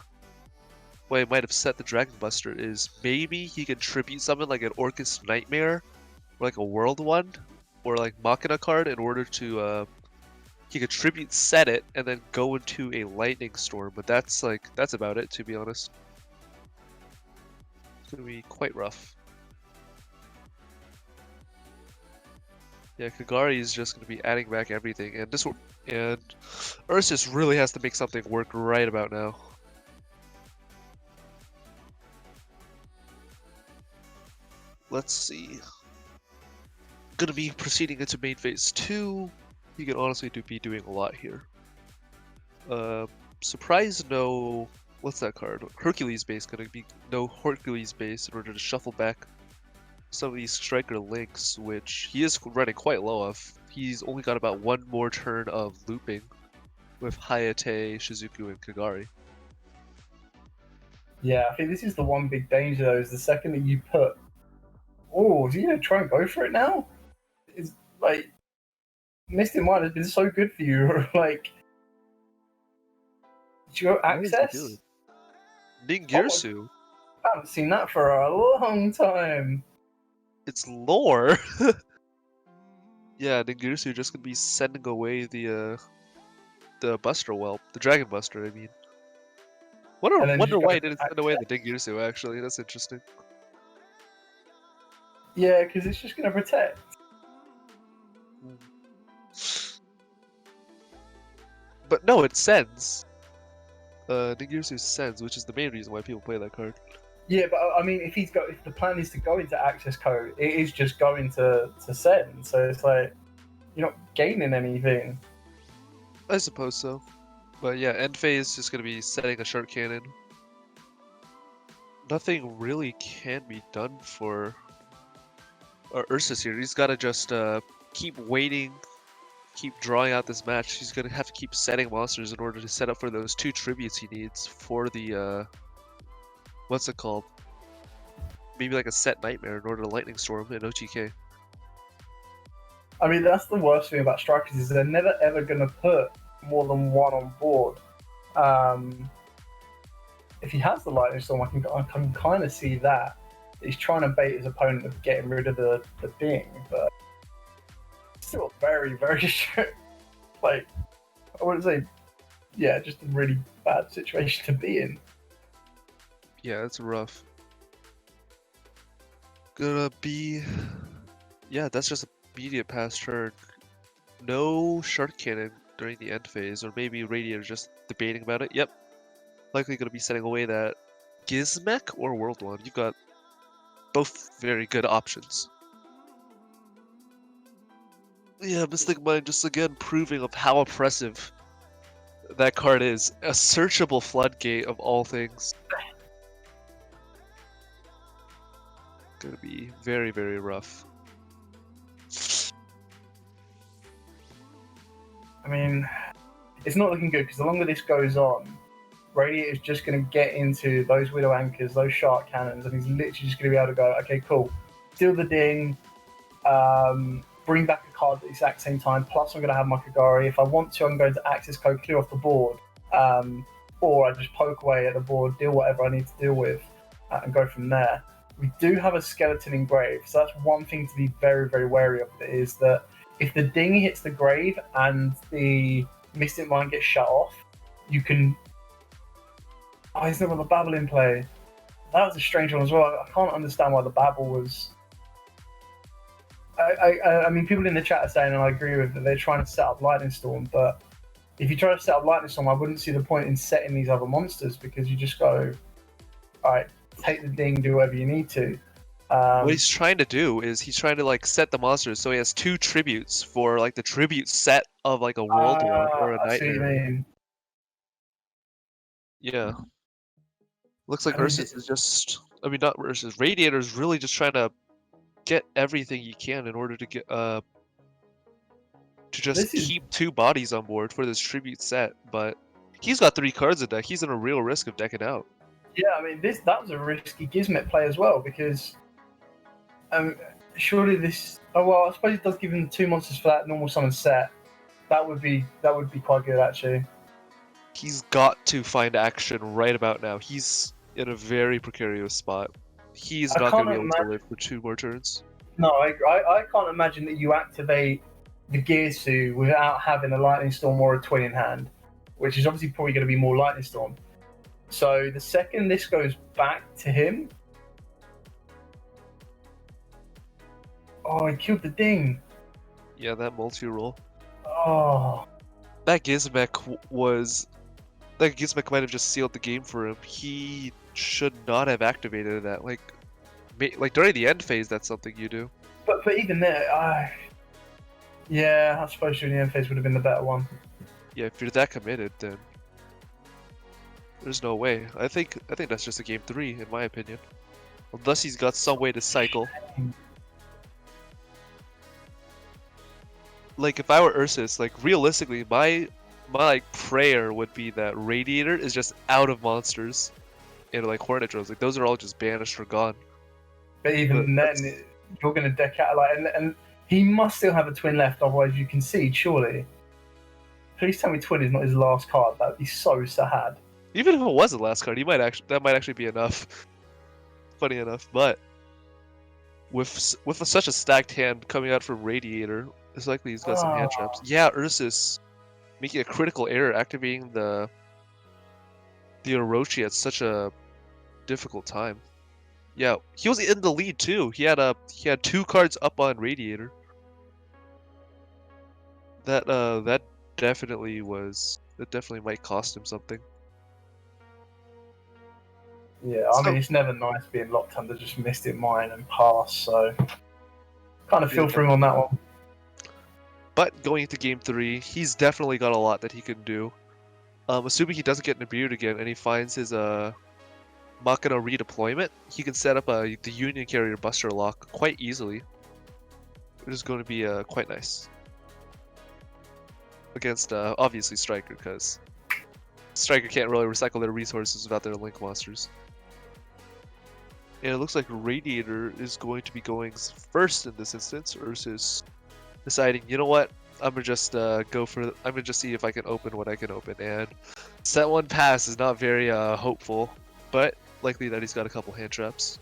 [SPEAKER 2] why he might have set the Dragon Buster is maybe he can tribute summon like an Orcust Nightmare, or like a World one, or like Machina card in order to he could tribute set it and then go into a Lightning Storm, but that's about it, to be honest. It's gonna be quite rough. Yeah, Kagari is just going to be adding back everything, and Ursus really has to make something work right about now. Let's see. Gonna be proceeding into main phase 2. He can honestly be doing a lot here. Surprise no... What's that card? Hercules base. Gonna be no Hercules base in order to shuffle back some of these striker links, which he is running quite low of. He's only got about 1 more turn of looping with Hayate, Shizuku, and Kagari.
[SPEAKER 3] Yeah, I think this is the one big danger though, is the second that you put, oh, is he gonna try and go for it now? It's like Mystic Mind has been so good for you. Like, did you go
[SPEAKER 2] What is he
[SPEAKER 3] access?
[SPEAKER 2] doing? Ningirsu.
[SPEAKER 3] I haven't seen that for a long time.
[SPEAKER 2] It's lore. Yeah, Ningirsu just gonna be sending away the Buster Whelp, the Dragon Buster. I mean,
[SPEAKER 3] And then
[SPEAKER 2] wonder
[SPEAKER 3] just
[SPEAKER 2] why
[SPEAKER 3] go
[SPEAKER 2] he didn't
[SPEAKER 3] to
[SPEAKER 2] send away the
[SPEAKER 3] access.
[SPEAKER 2] Ningirsu. Actually, that's interesting.
[SPEAKER 3] Yeah, because it's just gonna protect.
[SPEAKER 2] But no, it sends. Ningirsu sends, which is the main reason why people play that card.
[SPEAKER 3] Yeah, but I mean, if the plan is to go into access code, it is just going to send. So it's like you're not gaining anything.
[SPEAKER 2] I suppose so. But yeah, end phase is just gonna be setting a shark cannon. Nothing really can be done for Ursus here. He's gotta just keep waiting, keep drawing out this match. He's gonna have to keep setting monsters in order to set up for those 2 tributes he needs for the what's it called? Maybe like a set nightmare in order to lightning storm in OTK.
[SPEAKER 3] I mean, that's the worst thing about strikers is they're never ever gonna put more than one on board. If he has the lightning storm, I can kind of see that he's trying to bait his opponent of getting rid of the ding, but still very very like I wouldn't say, yeah, just a really bad situation to be in.
[SPEAKER 2] Yeah, it's rough. Gonna be, yeah, that's just immediate pass turn. No shark cannon during the end phase, or maybe Radiator just debating about it. Yep, likely gonna be setting away that Gizmek or World One. You've got both very good options. Yeah, Mystic Mind just again proving of how oppressive that card is. A searchable floodgate of all things. Gonna be very, very rough.
[SPEAKER 3] I mean, it's not looking good because the longer this goes on, Radiator is just going to get into those Widow Anchors, those Shark Cannons, and he's literally just going to be able to go, okay, cool, steal the ding, bring back a card at the exact same time, plus I'm going to have my Kagari. If I want to, I'm going to access code, clear off the board, or I just poke away at the board, deal whatever I need to deal with, and go from there. We do have a skeleton in grave, so that's one thing to be very, very wary of, is that if the ding hits the grave and the Mystic Mind gets shut off, you can... Oh, he's not got the Babble in play. That was a strange one as well. I can't understand why the Babble was... I mean, people in the chat are saying, and I agree with that, they're trying to set up Lightning Storm, but if you try to set up Lightning Storm, I wouldn't see the point in setting these other monsters, because you just go, alright, take the ding, do whatever you need to.
[SPEAKER 2] What he's trying to do is he's trying to like set the monsters so he has 2 tributes for like the tribute set of like a World War or a
[SPEAKER 3] I see what you
[SPEAKER 2] Nightmare.
[SPEAKER 3] mean.
[SPEAKER 2] Yeah. Looks like
[SPEAKER 3] I mean,
[SPEAKER 2] Ursus is just, I mean, not Ursus, Radiator's really just trying to get everything he can in order to get to just keep 2 bodies on board for this tribute set, but he's got 3 cards in deck. He's in a real risk of decking out.
[SPEAKER 3] Yeah, I mean, that was a risky Gizmet play as well, because surely this... Oh, well, I suppose it does give him 2 monsters for that normal summon set. That would be quite good, actually.
[SPEAKER 2] He's got to find action right about now. He's in a very precarious spot. He's not going to be able to live for 2 more turns.
[SPEAKER 3] No, I can't imagine that you activate the Gearsu without having a Lightning Storm or a Twin in hand, which is obviously probably going to be more Lightning Storm. So the second this goes back to him... Oh, he killed the ding.
[SPEAKER 2] Yeah, that multi-roll.
[SPEAKER 3] Oh.
[SPEAKER 2] That Gizmek was... That Gizmek might have just sealed the game for him. He should not have activated that. Like during the end phase, that's something you do.
[SPEAKER 3] But even there, yeah, I suppose during the end phase would have been the better one.
[SPEAKER 2] Yeah, if you're that committed, then there's no way. I think that's just a game 3, in my opinion. Unless he's got some way to cycle. Like if I were Ursus, like realistically, my like prayer would be that Radiator is just out of monsters. and like Hornet drones. Like those are all just banished or gone.
[SPEAKER 3] But even
[SPEAKER 2] But
[SPEAKER 3] then, you're going to deck out like, and he must still have a twin left, otherwise you concede. Surely. Please tell me twin is not his last card. That'd be so sad.
[SPEAKER 2] Even if it was the last card, that might actually be enough. Funny enough, but with such a stacked hand coming out from Radiator, it's likely he's got some hand traps. Yeah, Ursus making a critical error, activating the Orochi at such a difficult time. Yeah, he was in the lead too. He had 2 cards up on Radiator. That definitely might cost him something.
[SPEAKER 3] Yeah, I mean, it's never nice being locked under just Mystic Mine and pass, so kind of feel for him on that one.
[SPEAKER 2] But going into game 3, he's definitely got a lot that he can do. Assuming he doesn't get Nibiru again and he finds his Machina redeployment, he can set up the Union Carrier Buster lock quite easily. Which is going to be quite nice. Against, obviously, Striker, because Striker can't really recycle their resources without their Link monsters. And it looks like Radiator is going to be going first in this instance, Ursus deciding, you know what, I'm gonna just see if I can open what I can open. And set 1 pass is not very hopeful, but likely that he's got a couple hand traps.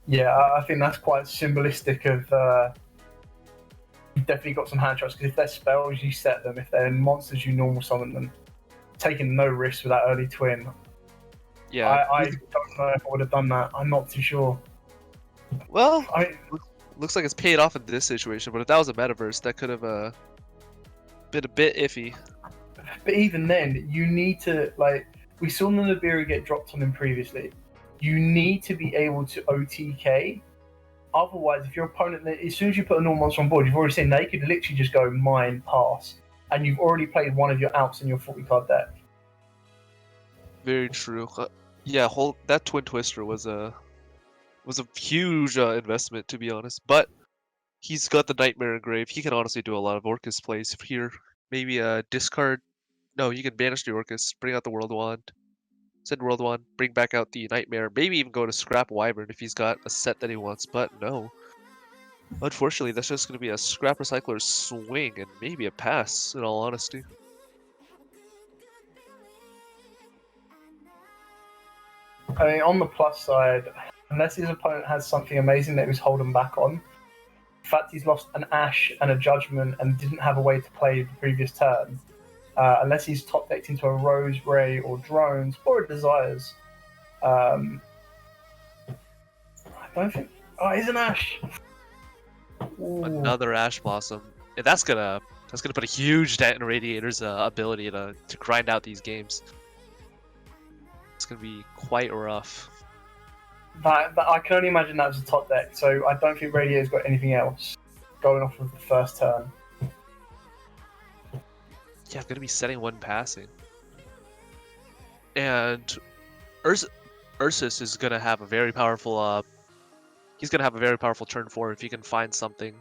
[SPEAKER 3] Yeah, I think that's quite symbolistic of. You've definitely got some hand traps, because if they're spells, you set them. If they're monsters, you normal summon them. Taking no risks with that early twin.
[SPEAKER 2] Yeah,
[SPEAKER 3] I don't know if I would have done that. I'm not too sure.
[SPEAKER 2] Well, looks like it's paid off in this situation, but if that was a metaverse, that could have been a bit iffy.
[SPEAKER 3] But even then, you need to, like, we saw the Nibiru get dropped on him previously. You need to be able to OTK. Otherwise, if your opponent, as soon as you put a normal monster on board, you've already seen they could literally just go mine, pass, and you've already played one of your outs in your 40-card deck.
[SPEAKER 2] Very true. Yeah, that Twin Twister was a huge investment, to be honest. But he's got the Nightmare Engrave. He can honestly do a lot of Orcust plays here. Maybe discard. No, you can banish the Orcust, bring out the World Wand, send World Wand, bring back out the Nightmare. Maybe even go to Scrap Wyvern if he's got a set that he wants. But no. Unfortunately, that's just going to be a Scrap Recycler swing and maybe a pass, in all honesty.
[SPEAKER 3] I mean, on the plus side, unless his opponent has something amazing that he was holding back on, the fact he's lost an Ash and a Judgment and didn't have a way to play the previous turn, unless he's top decked into a Rose, Ray, or Drones, or a Desires, I don't think. Oh, it's an Ash. Ooh.
[SPEAKER 2] Another Ash Blossom. And that's gonna put a huge dent in Radiator's ability to grind out these games. It's gonna be quite rough.
[SPEAKER 3] That I can only imagine that was a top deck, so I don't think Radiator's got anything else going off of the first turn.
[SPEAKER 2] Yeah, I'm gonna be setting 1 passing. And Ursus is gonna have a very powerful he's gonna have a very powerful turn 4 if he can find something.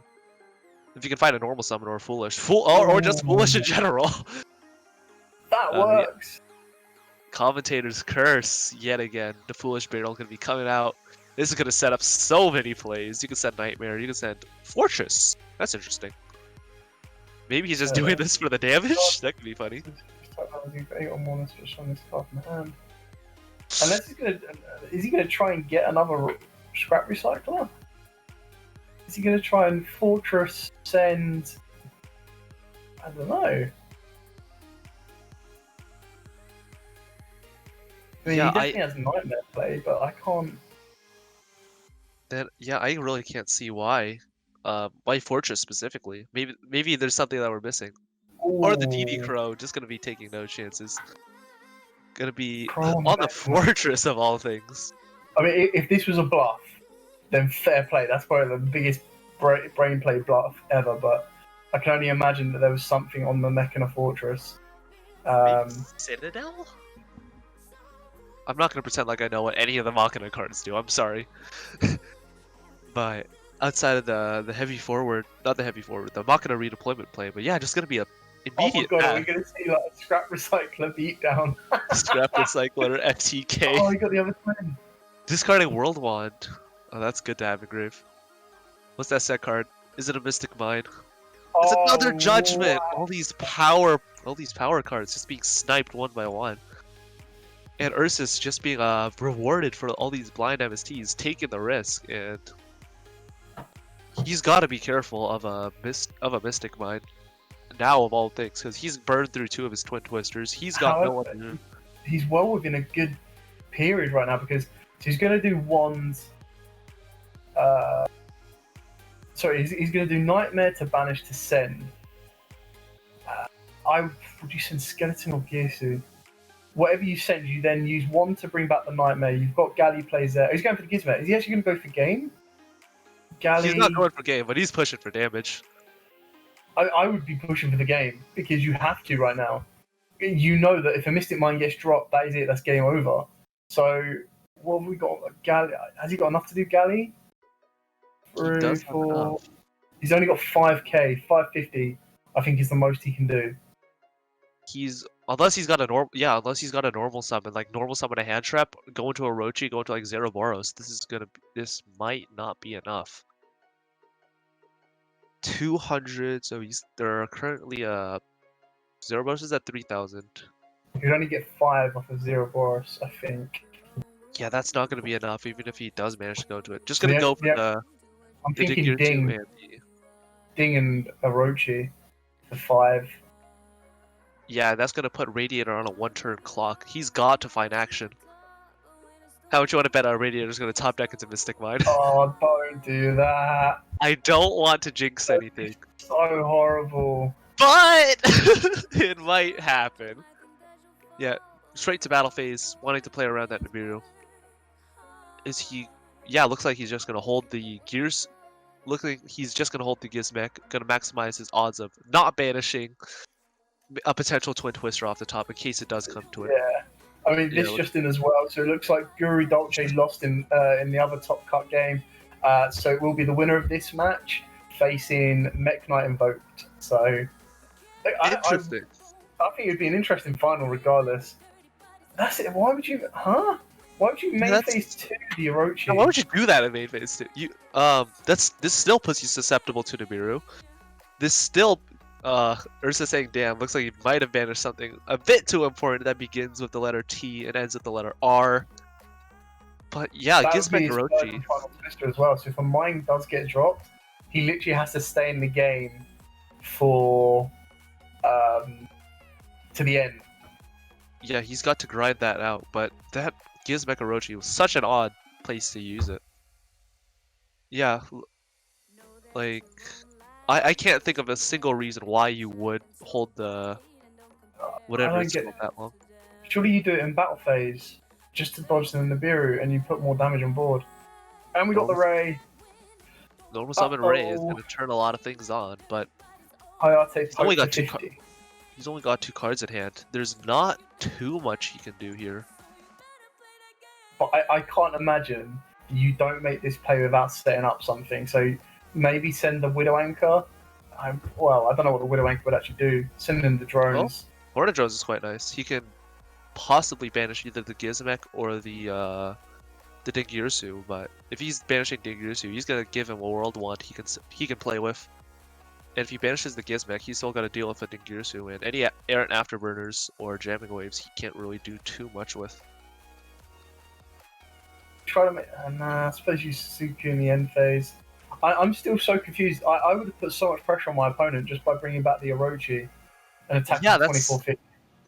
[SPEAKER 2] If you can find a normal summon or a foolish. Or just foolish in general.
[SPEAKER 3] That works.
[SPEAKER 2] Yeah. Commentator's Curse yet again. The Foolish Barrel gonna be coming out. This is gonna set up so many plays. You can send Nightmare, you can send Fortress. That's interesting. Maybe he's just doing this for the damage? That could be funny.
[SPEAKER 3] Unless is he gonna try and get another Scrap Recycler? Is he gonna try and Fortress send? I don't know. I mean,
[SPEAKER 2] Yeah,
[SPEAKER 3] he definitely has Nightmare play, but I can't.
[SPEAKER 2] Yeah, I really can't see why. Why Fortress specifically? Maybe there's something that we're missing.
[SPEAKER 3] Ooh.
[SPEAKER 2] Or the DD Crow, just gonna be taking no chances. Gonna be
[SPEAKER 3] Crow
[SPEAKER 2] on the Fortress of all things.
[SPEAKER 3] I mean, if this was a bluff, then fair play. That's probably the biggest brain play bluff ever. But I can only imagine that there was something on the Mechana Fortress.
[SPEAKER 2] Citadel? I'm not gonna pretend like I know what any of the Machina cards do. I'm sorry. But outside of the heavy forward, not the heavy forward, the Machina redeployment play. But yeah, just gonna be a
[SPEAKER 3] Oh my
[SPEAKER 2] immediate
[SPEAKER 3] god, are we
[SPEAKER 2] path.
[SPEAKER 3] going to see like a scrap recycler beatdown?
[SPEAKER 2] Scrap Recycler FTK.
[SPEAKER 3] Oh, he got the other twin.
[SPEAKER 2] Discarding World Wand. Oh, that's good to have in grave. What's that set card? Is it a Mystic Mine? It's another
[SPEAKER 3] Oh,
[SPEAKER 2] Judgment!
[SPEAKER 3] wow.
[SPEAKER 2] All these power cards just being sniped one by one. And Ursus just being rewarded for all these blind MSTs, taking the risk, and he's got to be careful of a Mystic Mine. Now of all things, because he's burned through 2 of his Twin Twisters. He's got no other.
[SPEAKER 3] He's well within a good period right now because he's going to do wands. Sorry, he's going to do Nightmare to banish to send. Would you send Skeleton or Gearsu? Whatever you send, you then use one to bring back the Nightmare. You've got Galley plays there. He's going for the Gizmet. Is he actually going to go for game? Galley.
[SPEAKER 2] He's not going for game, but he's pushing for damage.
[SPEAKER 3] I would be pushing for the game because you have to right now. You know that if a Mystic Mine gets dropped, that is it. That's game over. So what have we got? Galley. Has he got enough to do Galley?
[SPEAKER 2] He does have enough.
[SPEAKER 3] He's only got 5k, 550. I think is the most he can do.
[SPEAKER 2] Unless he's got a normal summon, like normal summon a hand trap, go into Orochi, go into like Zeroboros. This might not be enough. 200. So there are currently Zeroboros is at 3,000.
[SPEAKER 3] You could only get 5 off of Zeroboros, I think.
[SPEAKER 2] Yeah, that's not going to be enough, even if he does manage to go into it. Just gonna go for the.
[SPEAKER 3] I'm thinking Ding and Orochi for 5.
[SPEAKER 2] Yeah, that's gonna put Radiator on a 1-turn clock. He's got to find action. How much you want to bet our Radiator's gonna top deck into Mystic Mine?
[SPEAKER 3] Oh, don't do that.
[SPEAKER 2] I don't want to jinx anything.
[SPEAKER 3] So horrible.
[SPEAKER 2] But it might happen. Yeah, straight to battle phase, wanting to play around that Nibiru. Is he? Yeah, looks like he's just gonna hold the gears. Looks like he's just gonna hold the Gizmek, gonna maximize his odds of not banishing a potential Twin Twister off the top in case it does come to it.
[SPEAKER 3] Yeah, I mean this just in as well. So it looks like Guru Dolce lost in the other top cut game. So it will be the winner of this match facing Mech Knight Invoked. So
[SPEAKER 2] Interesting.
[SPEAKER 3] I think it'd be an interesting final regardless. That's it. Why would you? Why would you main phase 2 the Orochi?
[SPEAKER 2] Why would you do that in main phase 2? This still puts you susceptible to Nibiru. This still Ursa saying, damn, looks like you might have banished something a bit too important that begins with the letter T and ends with the letter R. But yeah, Gizmek Orochi.
[SPEAKER 3] As well. So if a mine does get dropped, he literally has to stay in the game for to the end.
[SPEAKER 2] Yeah, he's got to grind that out, but that Gizmek Orochi was such an odd place to use it. Yeah, like I can't think of a single reason why you would hold the whatever it's called that long.
[SPEAKER 3] Surely you do it in battle phase just to dodge the Nibiru and you put more damage on board. And we got the Ray.
[SPEAKER 2] Normal summon Ray is going to turn a lot of things on, but
[SPEAKER 3] Hayate's
[SPEAKER 2] only got 2 cards. He's only got 2 cards in hand. There's not too much he can do here.
[SPEAKER 3] But I can't imagine you don't make this play without setting up something. So maybe send the Widow Anchor. Well, I don't know what the Widow Anchor would actually do. Send in the drones.
[SPEAKER 2] Hornet Drones is quite nice. He can possibly banish either the Gizmek or the Dingirsu, but if he's banishing Dingirsu, he's gonna give him a World Wand he can play with. And if he banishes the Gizmek, he's still got to deal with a Dingirsu, and any errant afterburners or jamming waves he can't really do too much with.
[SPEAKER 3] Try to make. I suppose you Suzuki in the end phase. I'm still so confused. I would have put so much pressure on my opponent just by bringing back the Orochi and attacking 2450.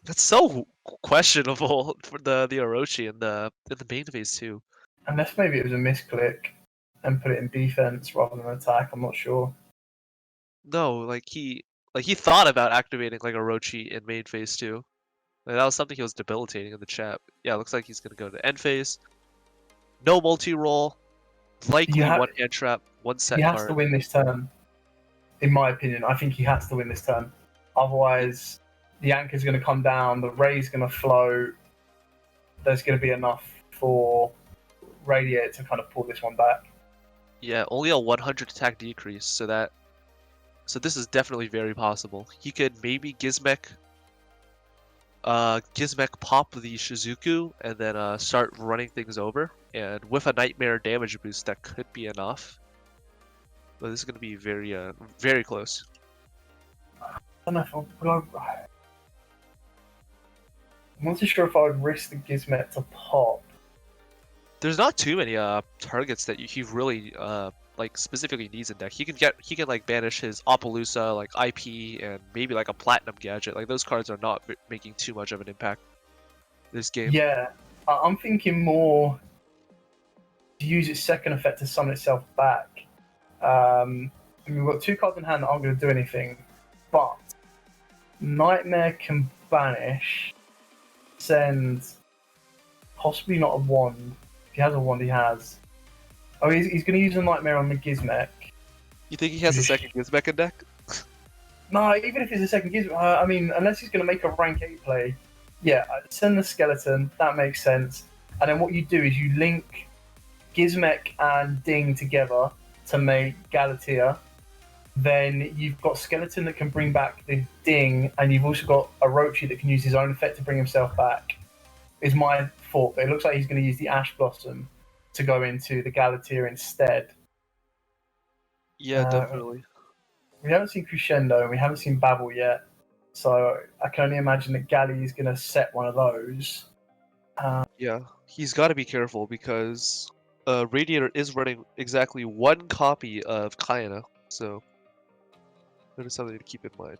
[SPEAKER 2] That's so questionable for the Orochi in the main phase too.
[SPEAKER 3] Unless maybe it was a misclick and put it in defense rather than attack. I'm not sure.
[SPEAKER 2] No, he thought about activating like Orochi in main phase too. Like, that was something he was debilitating in the chat. Yeah, it looks like he's gonna go to end phase. No multi-roll. Likely one hand trap, one set card.
[SPEAKER 3] He has to win this turn. In my opinion, I think he has to win this turn. Otherwise, the anchor's going to come down, the ray's going to flow. There's going to be enough for Radiator to kind of pull this one back.
[SPEAKER 2] Yeah, only a 100 attack decrease, so that So this is definitely very possible. He could maybe Gizmek pop the Shizuku and then start running things over. And with a Nightmare damage boost, that could be enough. But this is gonna be very close.
[SPEAKER 3] I don't know if I'm not too sure if I would risk the Gizmet to pop.
[SPEAKER 2] There's not too many targets that he really like specifically needs in deck. He can like banish his Appaloosa, like IP, and maybe like a Platinum Gadget. Like those cards are not making too much of an impact this game.
[SPEAKER 3] Yeah, I'm thinking more to use its second effect to summon itself back. I mean, we've got 2 cards in hand that aren't going to do anything, but Nightmare can banish, send possibly not a wand. If he has a wand, he has. Oh, he's going to use a Nightmare on the Gizmek.
[SPEAKER 2] You think he has a second Gizmek in deck?
[SPEAKER 3] No, even if it's a second Gizmek, I mean, unless he's going to make a rank 8 play, yeah, send the skeleton, that makes sense. And then what you do is you link Gizmek and Ding together to make Galatea. Then you've got Skeleton that can bring back the Ding, and you've also got Orochi that can use his own effect to bring himself back. Is my thought, but it looks like he's going to use the Ash Blossom to go into the Galatea instead.
[SPEAKER 2] Yeah, definitely.
[SPEAKER 3] We haven't seen Crescendo, and we haven't seen Babel yet, so I can only imagine that Gali is going to set one of those.
[SPEAKER 2] Yeah, he's got to be careful because Radiator is running exactly 1 copy of Kayana, so that is something to keep in mind.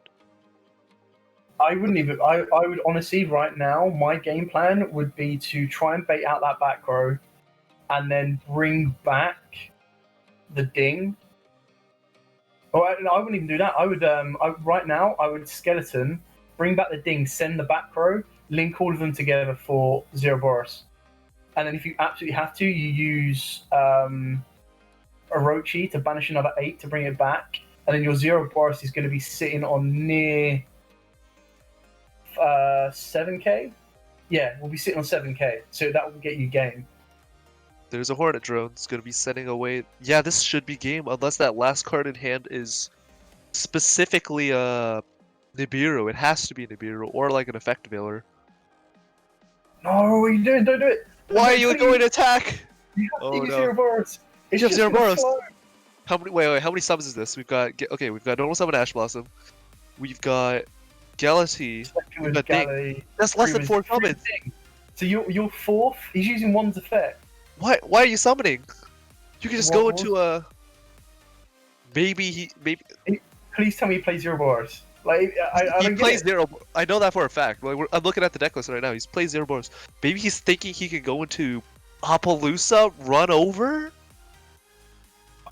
[SPEAKER 3] I would honestly, right now, my game plan would be to try and bait out that back row and then bring back the Ding. Oh, I wouldn't even do that. I would Skeleton, bring back the Ding, send the back row, link all of them together for Zeroboros. And then if you absolutely have to, you use Orochi to banish another 8 to bring it back. And then your Zeroboros is going to be sitting on near 7k. Yeah, we'll be sitting on 7k. So that will get you game.
[SPEAKER 2] There's a Hornet drone. It's going to be sending away. Yeah, this should be game unless that last card in hand is specifically Nibiru. It has to be Nibiru or like an Effect Veiler.
[SPEAKER 3] No, what are you doing? Don't do it.
[SPEAKER 2] Why are you going to attack?
[SPEAKER 3] You have to use
[SPEAKER 2] no.
[SPEAKER 3] Zeroboros.
[SPEAKER 2] You have Zeroboros. How many? Wait. How many summons is this? We've got We've got normal summon Ash Blossom. We've got Galatea. We've got Ding. That's less than 4 summons.
[SPEAKER 3] So you're 4th. He's using one's effect.
[SPEAKER 2] Why are you summoning? You can just go into a. Maybe.
[SPEAKER 3] Please tell me he plays Zeroboros. Like
[SPEAKER 2] he plays Zero. I know that for a fact. Like, I'm looking at the deck list right now. He's plays Zeroboros. Maybe he's thinking he can go into Appaloosa, run over.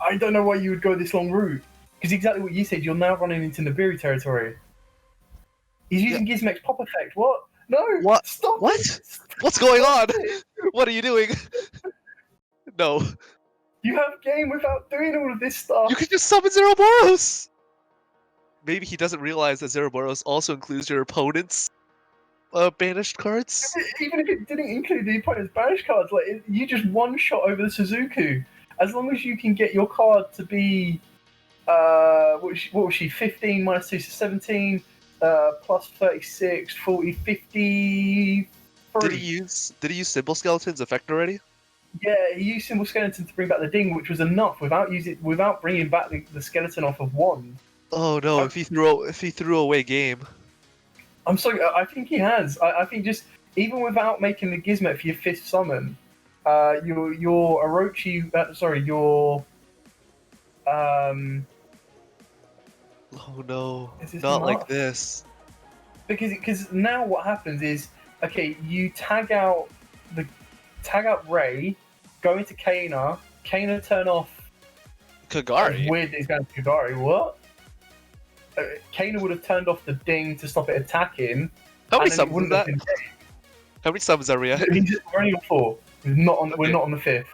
[SPEAKER 3] I don't know why you would go this long route. Because exactly what you said, you're now running into Nibiru territory. He's using Gizmek's pop effect. What? No.
[SPEAKER 2] What?
[SPEAKER 3] Stop.
[SPEAKER 2] What? What's going on? What are you doing? No.
[SPEAKER 3] You have game without doing all of this stuff.
[SPEAKER 2] You can just summon Zeroboros. Maybe he doesn't realize that Zeroboros also includes your opponent's banished cards.
[SPEAKER 3] Even if it didn't include the opponent's banished cards, like you just one shot over the Suzuku. As long as you can get your card to be, what was she? 15 minus 2, so 17, plus 36, 40, 50.
[SPEAKER 2] Did he use Symbol Skeleton's effect already?
[SPEAKER 3] Yeah, he used Symbol Skeleton to bring back the Ding, which was enough without bringing back the skeleton off of 1.
[SPEAKER 2] Oh no! If he threw away game.
[SPEAKER 3] I'm sorry. I think he has. I think just even without making the Gizmet for your 5th summon, your Orochi. Your.
[SPEAKER 2] Oh no! Not like this.
[SPEAKER 3] Because now what happens is, okay, you tag out Ray, go into Kana turn off
[SPEAKER 2] Kagari.
[SPEAKER 3] It's weird that he's going to Kagari. What? Kana would have turned off the Ding to stop it attacking.
[SPEAKER 2] How many summons is that? How many summons are we at?
[SPEAKER 3] We're only on 4. We're not on the 5th.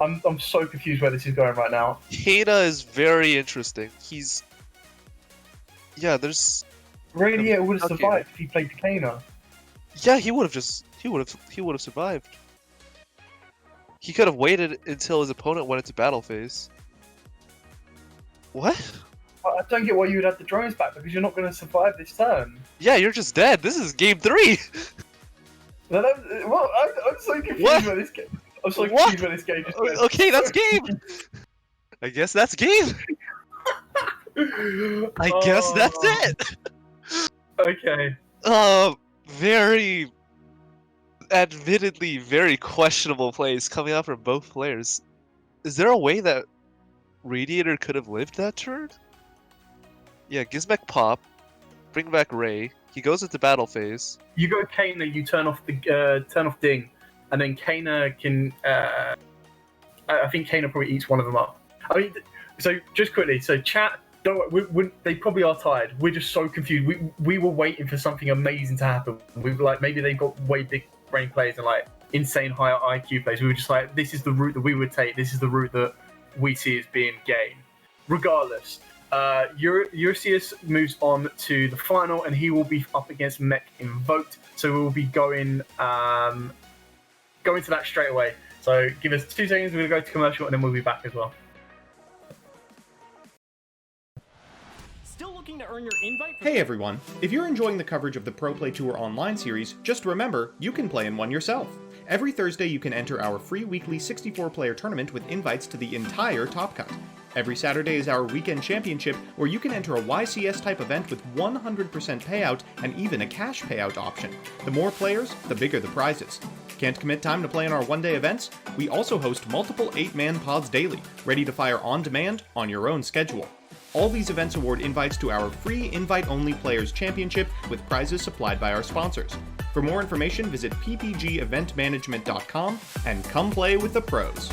[SPEAKER 3] I'm so confused where this is going right now.
[SPEAKER 2] Kana is very interesting. There's.
[SPEAKER 3] Radiator would have survived if he played Kana.
[SPEAKER 2] Yeah, he would have survived. He could have waited until his opponent went into battle phase. What?
[SPEAKER 3] I don't get why you would have the drones back, because you're not going to survive this turn.
[SPEAKER 2] Yeah, you're just dead. This is game 3.
[SPEAKER 3] I'm so confused by this game. I'm so
[SPEAKER 2] What?
[SPEAKER 3] confused by this game.
[SPEAKER 2] Okay, that's game. I guess that's game. I guess that's it.
[SPEAKER 3] Okay.
[SPEAKER 2] Very, admittedly, very questionable plays coming out from both players. Is there a way that Radiator could have lived that turn? Yeah, Gizmek pop, bring back Ray. He goes into battle phase.
[SPEAKER 3] You go Kana, you turn off Ding, and then Kana can. I think Kana probably eats one of them up. I mean, so just quickly, so chat. Don't worry, they probably are tired. We're just so confused. We were waiting for something amazing to happen. We were like, maybe they've got way big brain players and like insane higher IQ players. We were just like, this is the route that we would take. This is the route that we see as being game. Regardless, Eurasius moves on to the final, and he will be up against Mech Invoked. So we will be going to that straight away. So give us 2 seconds. We're gonna go to commercial, and then we'll be back as well.
[SPEAKER 1] Still looking to earn your invite?
[SPEAKER 4] Hey everyone, if you're enjoying the coverage of the Pro Play Tour Online series, just remember, you can play in one yourself. Every Thursday you can enter our free weekly 64-player tournament with invites to the entire Top Cut. Every Saturday is our weekend championship, where you can enter a YCS-type event with 100% payout and even a cash payout option. The more players, the bigger the prizes. Can't commit time to play in our one-day events? We also host multiple 8-man pods daily, ready to fire on demand on your own schedule. All these events award invites to our free invite-only Players Championship with prizes supplied by our sponsors. For more information, visit ppgeventmanagement.com and come play with the pros.